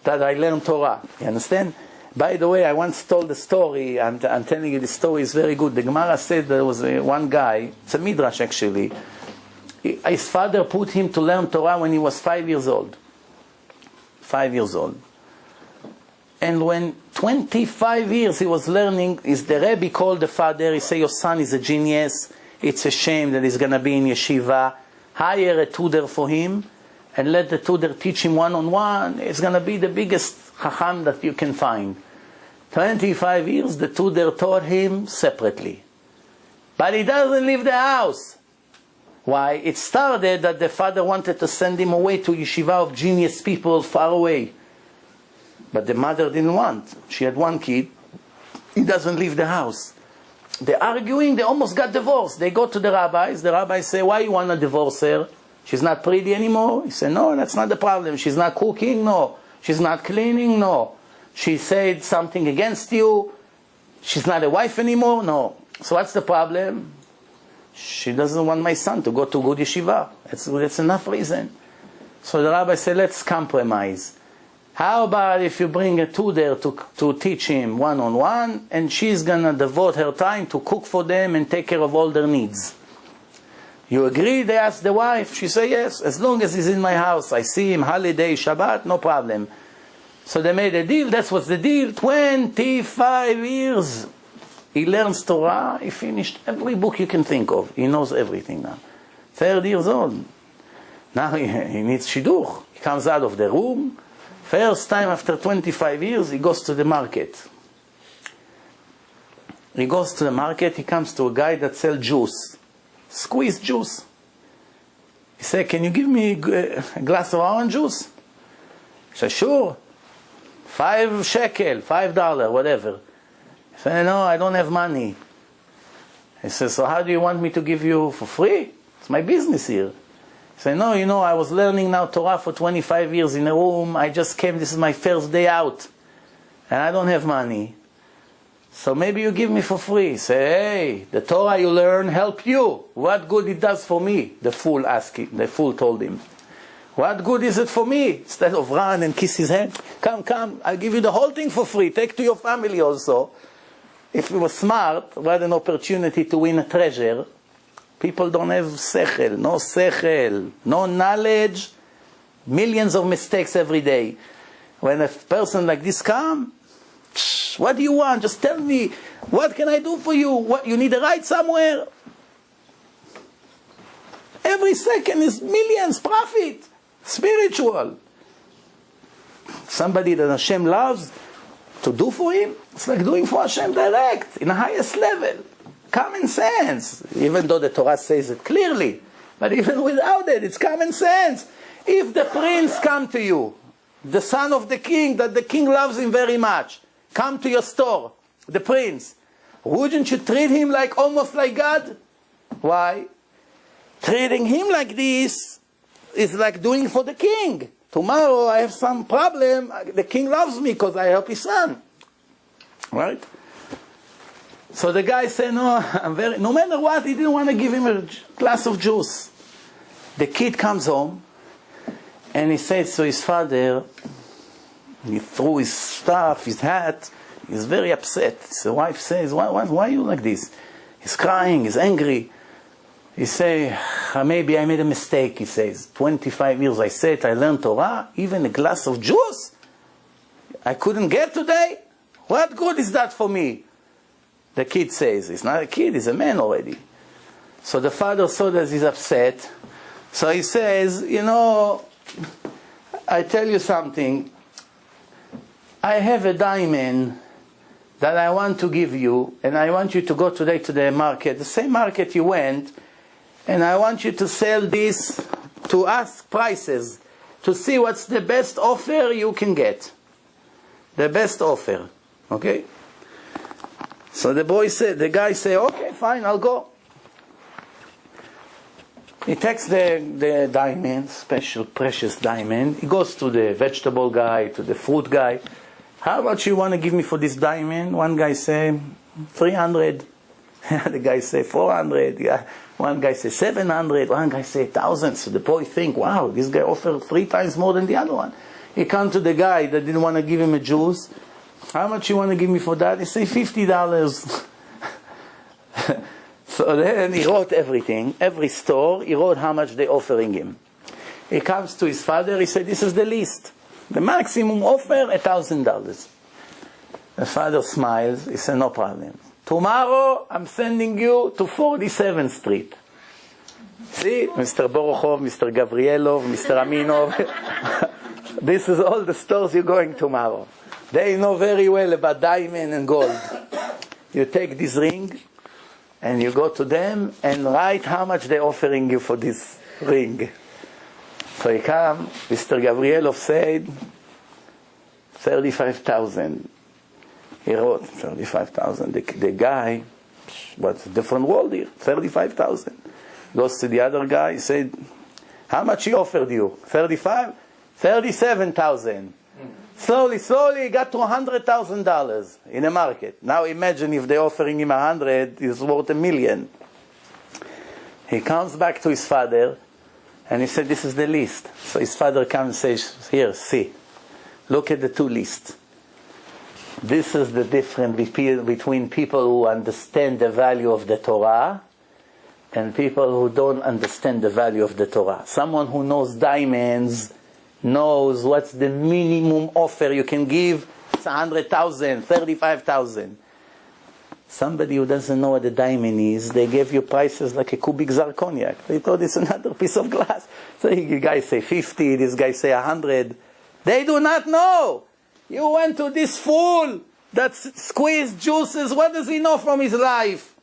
that I learned Torah. You understand? By the way, I once told the story, I'm telling you the story is very good. The Gemara said there was one guy, it's a midrash actually, his father put him to learn Torah when he was 5 years old. 5 years old. And when 25 years he was learning, the Rebbe called the father, he said, your son is a genius, it's a shame that he's going to be in yeshiva, hire a tutor for him, and let the tutor teach him one-on-one, it's going to be the biggest chacham that you can find. 25 years, the tutor taught him separately. But he doesn't leave the house. Why? It started that the father wanted to send him away to yeshiva of genius people far away. But the mother didn't want. She had one kid. He doesn't leave the house. They're arguing, they almost got divorced. They go to the rabbis. The rabbis say, why you want to divorce her? She's not pretty anymore? He said, no, that's not the problem. She's not cooking? No. She's not cleaning? No. She said something against you? She's not a wife anymore? No. So what's the problem? She doesn't want my son to go to good yeshiva. That's enough reason. So the rabbi said, let's compromise. How about if you bring a tutor to teach him one-on-one, and she's going to devote her time to cook for them and take care of all their needs? You agree? They asked the wife. She said, yes, as long as he's in my house. I see him holiday, Shabbat, no problem. So they made a deal. That was the deal. 25 years. He learns Torah. He finished every book you can think of. He knows everything now. 30 years old. Now he needs shidduch. He comes out of the room. First time after 25 years, he goes to the market. He goes to the market. He comes to a guy that sells juice. Squeezed juice. He said, can you give me a glass of orange juice? He said, sure. 5 shekel, $5, whatever. He said, no, I don't have money. He says, so how do you want me to give you for free? It's my business here. He said, no, I was learning now Torah for 25 years in a room. I just came, this is my first day out. And I don't have money. So maybe you give me for free. Say, hey, the Torah you learn help you. What good it does for me? The fool told him. What good is it for me? Instead of run and kiss his hand. Come, I'll give you the whole thing for free. Take to your family also. If he was smart, what an opportunity to win a treasure. People don't have sechel, no knowledge, millions of mistakes every day. When a person like this comes, what do you want? Just tell me, what can I do for you? What, you need a ride somewhere? Every second is millions profit, spiritual. Somebody that Hashem loves to do for him, it's like doing for Hashem direct, in the highest level. Common sense, even though the Torah says it clearly. But even without it, it's common sense. If the prince come to you, the son of the king, that the king loves him very much, come to your store, the prince, wouldn't you treat him like almost like God? Why? Treating him like this is like doing for the king. Tomorrow I have some problem, the king loves me because I help his son. Right? So the guy said, no matter what, he didn't want to give him a glass of juice. The kid comes home, and he says to his father, he threw his stuff, his hat, he's very upset. The wife says, why are you like this? He's crying, he's angry. He says, maybe I made a mistake, he says. 25 years I said, I learned Torah, even a glass of juice I couldn't get today? What good is that for me? The kid says, he's not a kid, he's a man already. So the father saw that he's upset. So he says, I tell you something. I have a diamond that I want to give you, and I want you to go today to the market, the same market you went, and I want you to sell this, to ask prices, to see what's the best offer you can get. The best offer. Okay? So the guy said, okay, fine, I'll go. He takes the diamond, special precious diamond. He goes to the vegetable guy, to the fruit guy. How much you want to give me for this diamond? One guy say 300. The guy say 400. Yeah. One guy say 700. One guy say 1,000. So the boy think, wow, this guy offered 3 times more than the other one. He come to the guy that didn't want to give him a juice. How much you want to give me for that? He say $50. So then he wrote everything, every store, he wrote how much they're offering him. He comes to his father, he said, this is the list. The maximum offer, $1,000. The father smiles, he said, no problem. Tomorrow, I'm sending you to 47th Street. See, Mr. Borochov, Mr. Gavrielov, Mr. Aminov. This is all the stores you're going tomorrow. They know very well about diamond and gold. You take this ring, and you go to them and write how much they're offering you for this ring. So he come, Mr. Gavrielov said, 35,000. He wrote 35,000. The guy, what's a different world here? 35,000. Goes to the other guy, said, how much he offered you? 35? 37,000. Slowly, he got to $100,000 in the market. Now imagine if they're offering him 100, he's worth $1 million. He comes back to his father, and he said, this is the list. So his father comes and says, here, see. Look at the 2 lists. This is the difference between people who understand the value of the Torah and people who don't understand the value of the Torah. Someone who knows diamonds knows what's the minimum offer you can give. It's 100,000, 35,000. Somebody who doesn't know what a diamond is, they gave you prices like a cubic zirconiac. They thought it's another piece of glass. So you guys say 50, this guy say 100. They do not know. You went to this fool that squeezed juices. What does he know from his life?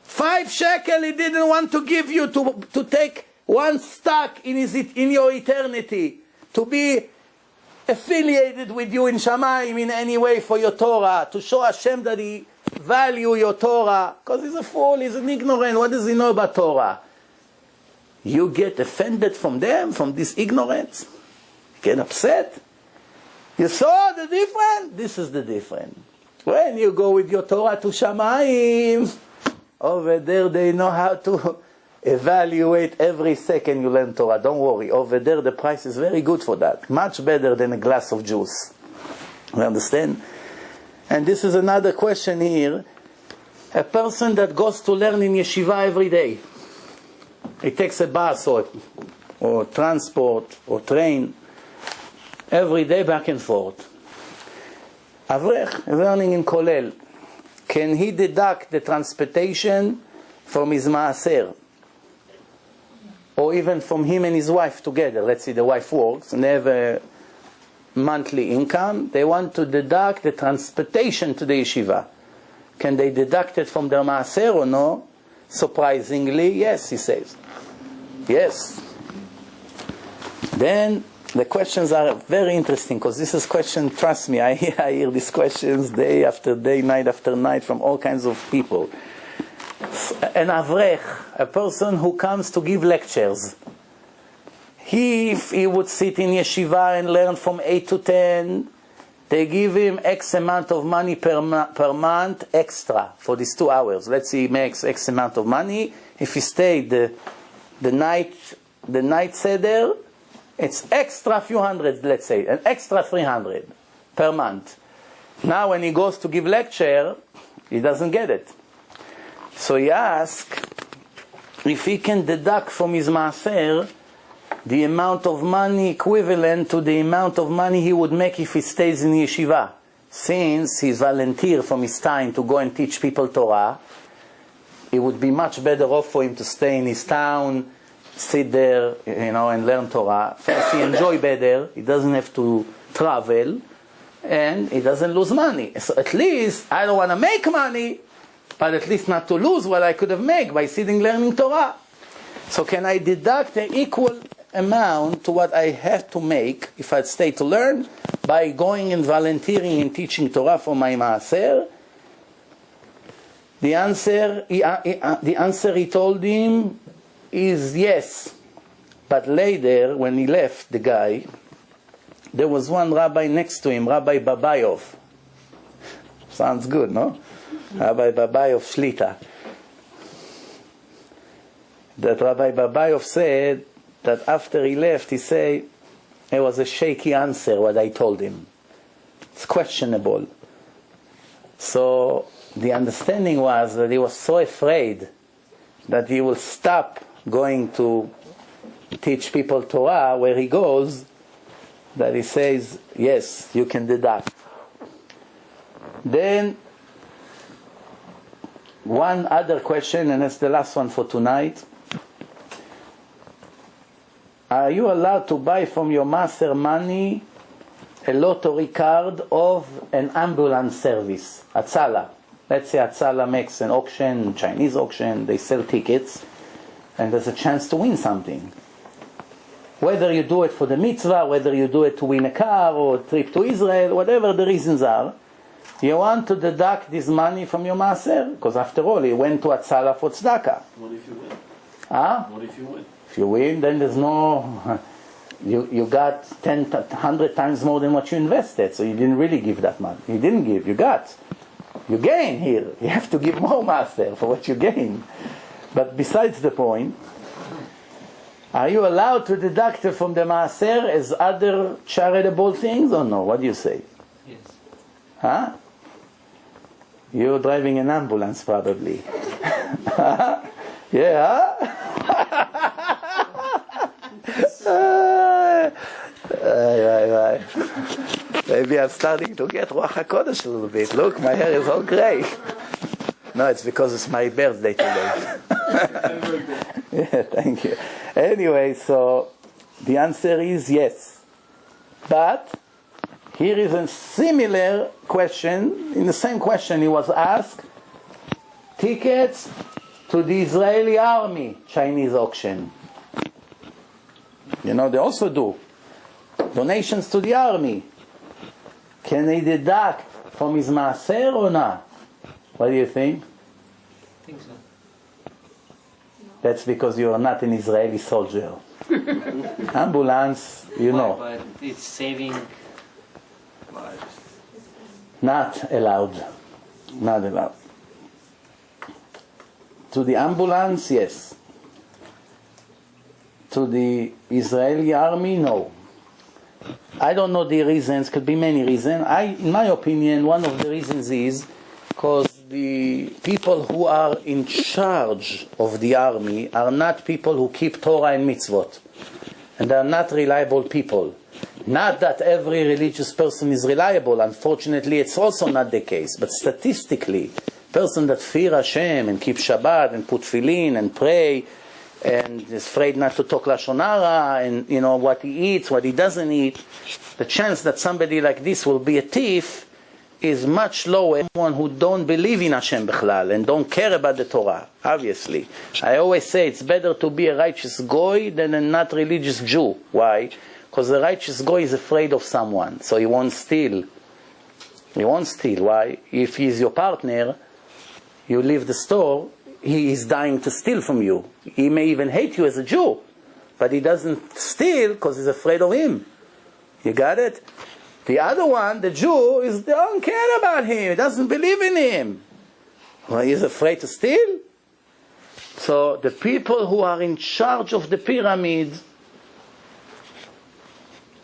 5 shekel he didn't want to give you to take one stock in your eternity, to be affiliated with you in Shamayim in any way for your Torah, to show Hashem that He value your Torah, because he's a fool, he's an ignorant. What does he know about Torah? You get offended from them, from this ignorance, get upset. You saw the difference? This is the difference. When you go with your Torah to Shamayim, over there they know how to evaluate every second you learn Torah. Don't worry. Over there the price is very good for that. Much better than a glass of juice. You understand? And this is another question here. A person that goes to learn in yeshiva every day, he takes a bus or transport or train every day back and forth. Avrech, learning in Kolel, can he deduct the transportation from his maaser? Or even from him and his wife together? Let's say the wife works and they have a monthly income. They want to deduct the transportation to the yeshiva. Can they deduct it from their maaser or no? Surprisingly, yes, he says. Yes. Then the questions are very interesting, because this is question, trust me, I hear these questions day after day, night after night from all kinds of people. An avrech, a person who comes to give lectures, if he would sit in yeshiva and learn from 8 to 10, they give him X amount of money per month extra for these 2 hours. Let's say he makes X amount of money. If he stayed the night seder, it's extra few hundred, let's say, an extra 300 per month. Now when he goes to give lecture, he doesn't get it. So he asks if he can deduct from his maaser the amount of money equivalent to the amount of money he would make if he stays in yeshiva. Since he's volunteered from his time to go and teach people Torah, it would be much better off for him to stay in his town, sit there, and learn Torah. First, he enjoy better, he doesn't have to travel, and he doesn't lose money. So at least, I don't want to make money, but at least not to lose what I could have made by sitting learning Torah. So can I deduct an equal amount to what I have to make if I'd stay to learn by going and volunteering and teaching Torah for my maaser? The answer he told him is yes. But later, when he left, the guy, there was one rabbi next to him, Rabbi Babayov. Sounds good, no? Rabbi Babayov Shlita. That Rabbi Babayov said that after he left, he said, it was a shaky answer what I told him. It's questionable. So the understanding was that he was so afraid that he will stop going to teach people Torah where he goes, that he says, yes, you can deduct. Then one other question, and that's the last one for tonight. Are you allowed to buy from your master money a lottery card of an ambulance service, Atzala? Let's say Atzala makes an auction, Chinese auction, they sell tickets, and there's a chance to win something. Whether you do it for the mitzvah, whether you do it to win a car or a trip to Israel, whatever the reasons are, you want to deduct this money from your maaser, because after all, you went to Atzala for tzedakah. What if you win? Huh? What if you win? If you win, then there's no... You got 100 times more than what you invested, so you didn't really give that money. You didn't give, you got. You gain here. You have to give more maaser for what you gain. But besides the point, are you allowed to deduct it from the maaser as other charitable things or no? What do you say? Yes. Huh? You're driving an ambulance probably. Yeah, huh? Maybe I'm starting to get Ruach HaKodesh a little bit. Look, my hair is all gray. No, it's because it's my birthday today. Yeah, thank you. Anyway, so the answer is yes. But here is a similar question. In the same question he was asked, tickets to the Israeli army Chinese auction. They also do donations to the army. Can he deduct from his maaser or not? What do you think? I think so. That's because you are not an Israeli soldier. Ambulance, But it's saving lives. Not allowed. Not allowed. To the ambulance, yes. To the Israeli army, no. I don't know the reasons, could be many reasons. In my opinion, one of the reasons is because the people who are in charge of the army are not people who keep Torah and mitzvot. And they are not reliable people. Not that every religious person is reliable. Unfortunately, it's also not the case. But statistically, person that fear Hashem and keep Shabbat and put tefillin and pray and is afraid not to talk Lashon Hara and what he eats, what he doesn't eat, the chance that somebody like this will be a thief is much lower than one who don't believe in Hashem Bechlal and don't care about the Torah, obviously. I always say it's better to be a righteous goy than a not religious Jew. Why? Because the righteous goy is afraid of someone, so he won't steal. He won't steal. Why? If he's your partner, you leave the store, he is dying to steal from you. He may even hate you as a Jew, but he doesn't steal because he's afraid of him. You got it? The other one, the Jew, don't care about him. He doesn't believe in him. Well, he's afraid to steal. So the people who are in charge of the pyramid,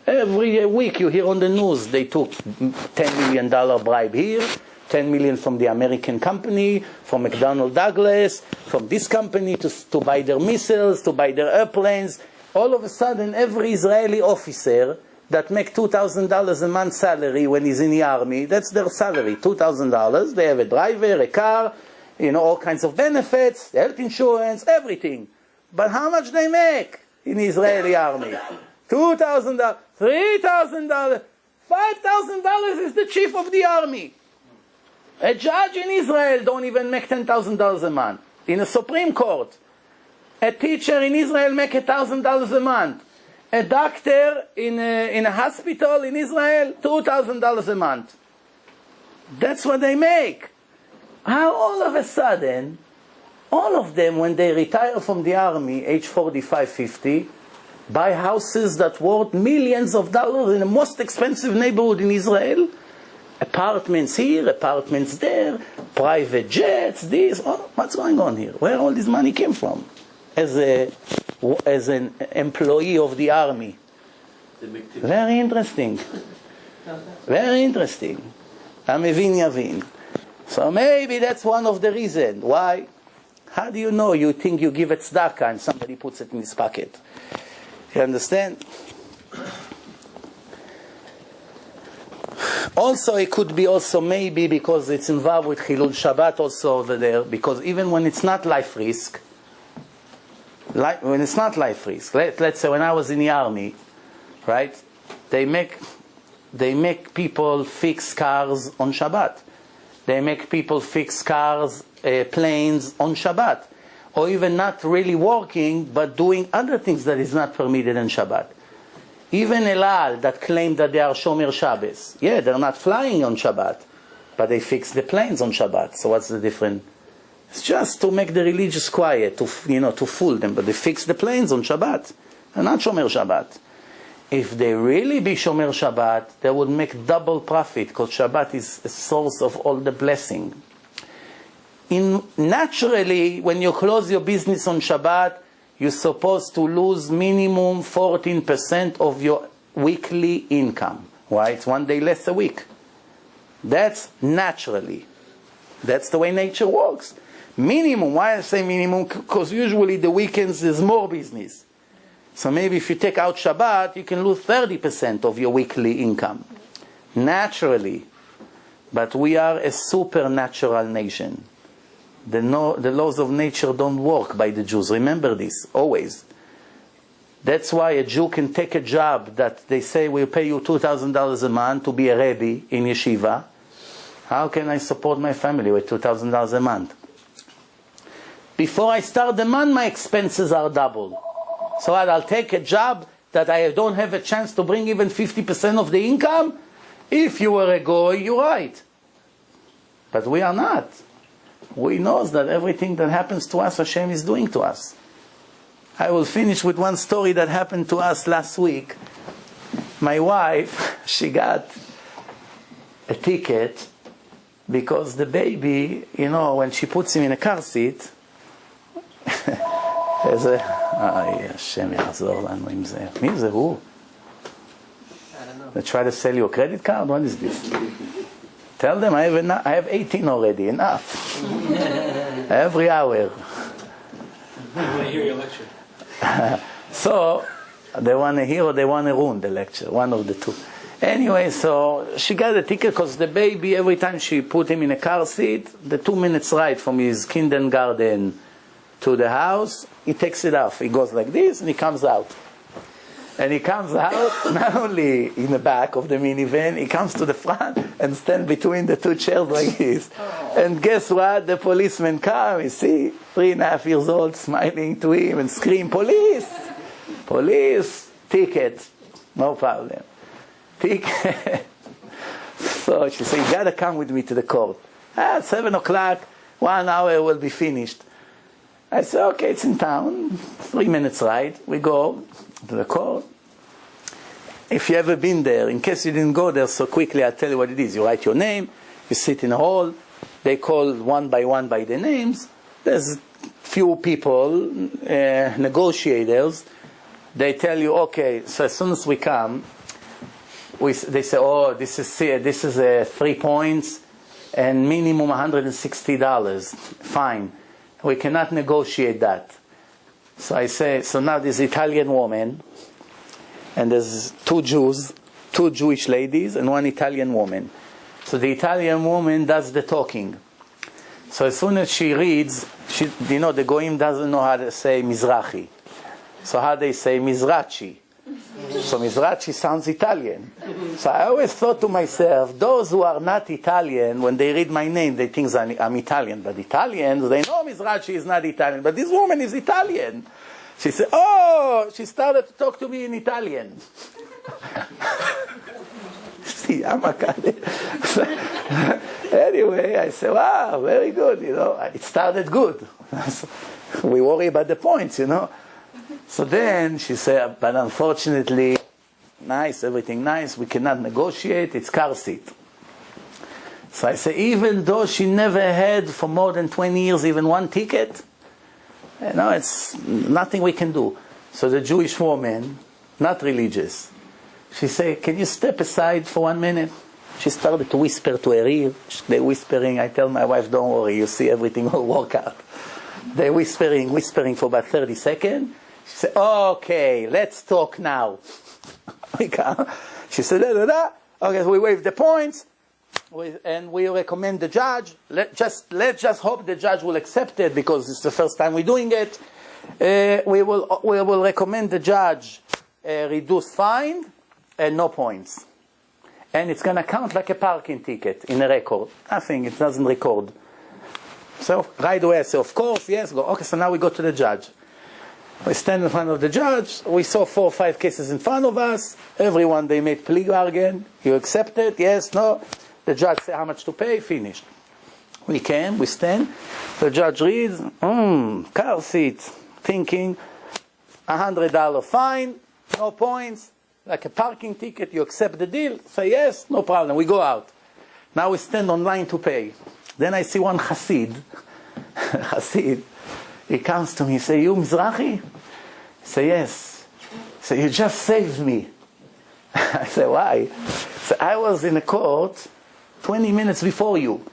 every week you hear on the news they took $10 million bribe here, $10 million from the American company, from McDonnell Douglas, from this company to buy their missiles, to buy their airplanes. All of a sudden, every Israeli officer that make $2,000 a month salary when he's in the army, that's their salary, $2,000. They have a driver, a car, all kinds of benefits, health insurance, everything. But how much they make in the Israeli army? $2,000, $3,000, $5,000 is the chief of the army. A judge in Israel don't even make $10,000 a month. In a Supreme Court. A teacher in Israel make $1,000 a month. A doctor in a hospital in Israel, $2,000 a month. That's what they make. How all of a sudden, all of them, when they retire from the army, age 45, 50, buy houses that worth millions of dollars in the most expensive neighborhood in Israel, apartments here, apartments there, private jets, what's going on here? Where all this money came from? As an employee of the army. Very interesting. Very interesting. Amevin Yavin. So maybe that's one of the reasons. Why? How do you know? You think you give it tzedakah and somebody puts it in his pocket. You understand? Also, it could be also maybe because it's involved with Chilul Shabbat also over there, because even when it's not life risk, let's say when I was in the army, right, they make people fix cars on Shabbat. They make people fix cars, planes on Shabbat. Or even not really working, but doing other things that is not permitted on Shabbat. Even El Al that claim that they are Shomer Shabbos. Yeah, they're not flying on Shabbat, but they fix the planes on Shabbat. So what's the difference? It's just to make the religious quiet, to fool them, but they fix the planes on Shabbat. They're not Shomer Shabbat. If they really be Shomer Shabbat, they would make double profit, because Shabbat is a source of all the blessing. Naturally, when you close your business on Shabbat, you're supposed to lose minimum 14% of your weekly income. Why? It's one day less a week. That's naturally. That's the way nature works. Minimum. Why I say minimum? Because usually the weekends is more business. So maybe if you take out Shabbat, you can lose 30% of your weekly income. Naturally. But we are a supernatural nation. The laws of nature don't work by the Jews. Remember this, always. That's why a Jew can take a job that they say will pay you $2,000 a month to be a Rebbe in yeshiva. How can I support my family with $2,000 a month? Before I start the month, my expenses are double. So I'll take a job that I don't have a chance to bring even 50% of the income? If you were a goy, you're right. But we are not. We know that everything that happens to us, Hashem is doing to us. I will finish with one story that happened to us last week. My wife, she got a ticket because the baby, when she puts him in a car seat, השם יעזור לנו עם זה. מי זה הוא? They try to sell you a credit card? What is this? Tell them I have 18 already, enough. Every hour. I want to hear your lecture. So, they want to hear or they want to ruin the lecture, one of the two. Anyway, so she got a ticket because the baby, every time she put him in a car seat, the 2 minutes ride from his kindergarten to the house, he takes it off. He goes like this and he comes out. And he comes out, not only in the back of the minivan, he comes to the front and stands between the two chairs like this. And guess what? The policeman come, you see, 3.5 years old, smiling to him and scream, police! Police! Ticket. No problem. Ticket. So she said, you gotta come with me to the court. At 7 o'clock, 1 hour will be finished. I said, okay, it's in town, 3 minutes ride. We go to the court. If you ever been there, in case you didn't go there so quickly, I'll tell you what it is. You write your name, you sit in a hall, they call one by their names. There's few people, negotiators. They tell you, okay, so as soon as we come, they say, oh, this is 3 points and minimum $160. Fine. We cannot negotiate that. So I say, so now this Italian woman, and there's 2 Jews, 2 Jewish ladies, and 1 Italian woman. So the Italian woman does the talking. So as soon as she reads, the Goyim doesn't know how to say Mizrachi. So how they say Mizrachi. So Mizrachi sounds Italian. So I always thought to myself, those who are not Italian, when they read my name, they think I'm Italian. But Italians, they know Mizrachi is not Italian. But this woman is Italian. She said, oh, she started to talk to me in Italian. See, anyway, I said, wow, very good, It started good. We worry about the points, So then she said, but unfortunately, nice, everything nice, we cannot negotiate, it's car seat. So I say, even though she never had for more than 20 years even 1 ticket, it's nothing we can do. So the Jewish woman, not religious, she said, can you step aside for 1 minute? She started to whisper to her ear. They're whispering. I tell my wife, don't worry, you see everything will work out. They're whispering for about 30 seconds. She said, okay, let's talk now. She said, okay, so we waive the points, and we recommend the judge. Let's just hope the judge will accept it because it's the first time we're doing it. We will recommend the judge reduce fine and no points. And it's going to count like a parking ticket in a record. Nothing, it doesn't record. So right away I say, of course, yes, go. Okay, so now we go to the judge. We stand in front of the judge. We saw 4 or 5 cases in front of us. Everyone, they made plea bargain. You accept it? Yes, no. The judge said how much to pay. Finished. We came, we stand. The judge reads, car seat, thinking, $100 fine, no points, like a parking ticket. You accept the deal? Say yes, no problem. We go out. Now we stand on line to pay. Then I see one Hasid. He comes to me, he says, you Mizrachi? I say, yes. He said, you just saved me. I said, why? So I was in a court 20 minutes before you.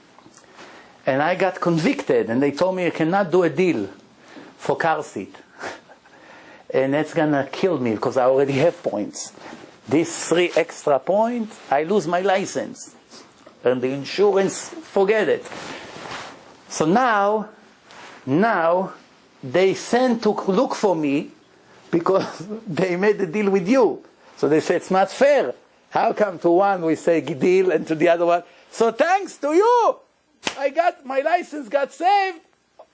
And I got convicted, and they told me you cannot do a deal for car seat. And that's going to kill me, because I already have points. These 3 extra points, I lose my license. And the insurance, forget it. So now, they sent to look for me because they made a deal with you. So they say it's not fair. How come to one we say deal and to the other one? So thanks to you, my license got saved.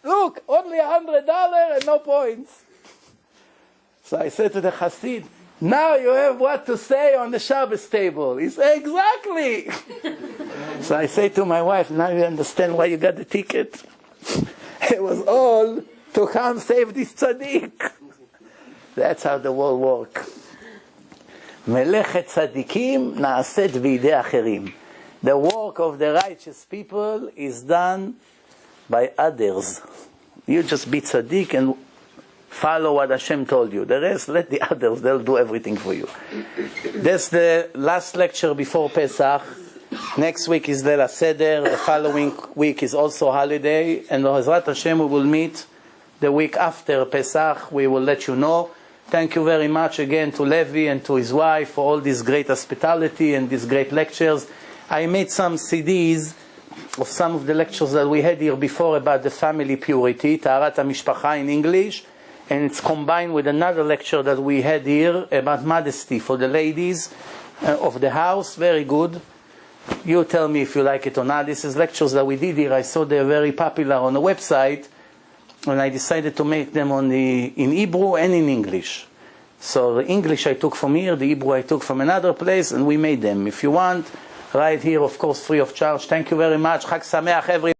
Look, only $100 and no points. So I said to the Hasid, now you have what to say on the Shabbos table. He said, exactly. So I say to my wife, now you understand why you got the ticket? It was all to come save this tzaddik. That's how the world works. Melechet tzaddikim na'aset b'idei acherim. The work of the righteous people is done by others. You just be tzaddik and Follow what Hashem told you. The rest, let the others, they'll do everything for you. That's the last lecture before Pesach. Next week is Leil HaSeder. The following week is also holiday. And Hazrat Hashem, we will meet the week after Pesach. We will let you know. Thank you very much again to Levi and to his wife for all this great hospitality and these great lectures. I made some CDs of some of the lectures that we had here before about the family purity, Taharat HaMishpacha in English. And it's combined with another lecture that we had here about modesty for the ladies of the house. Very good. You tell me if you like it or not. This is lectures that we did here. I saw they're very popular on the website, and I decided to make them in Hebrew and in English. So the English I took from here, the Hebrew I took from another place, and we made them. If you want, right here, of course, free of charge. Thank you very much. Chag Sameach, everyone.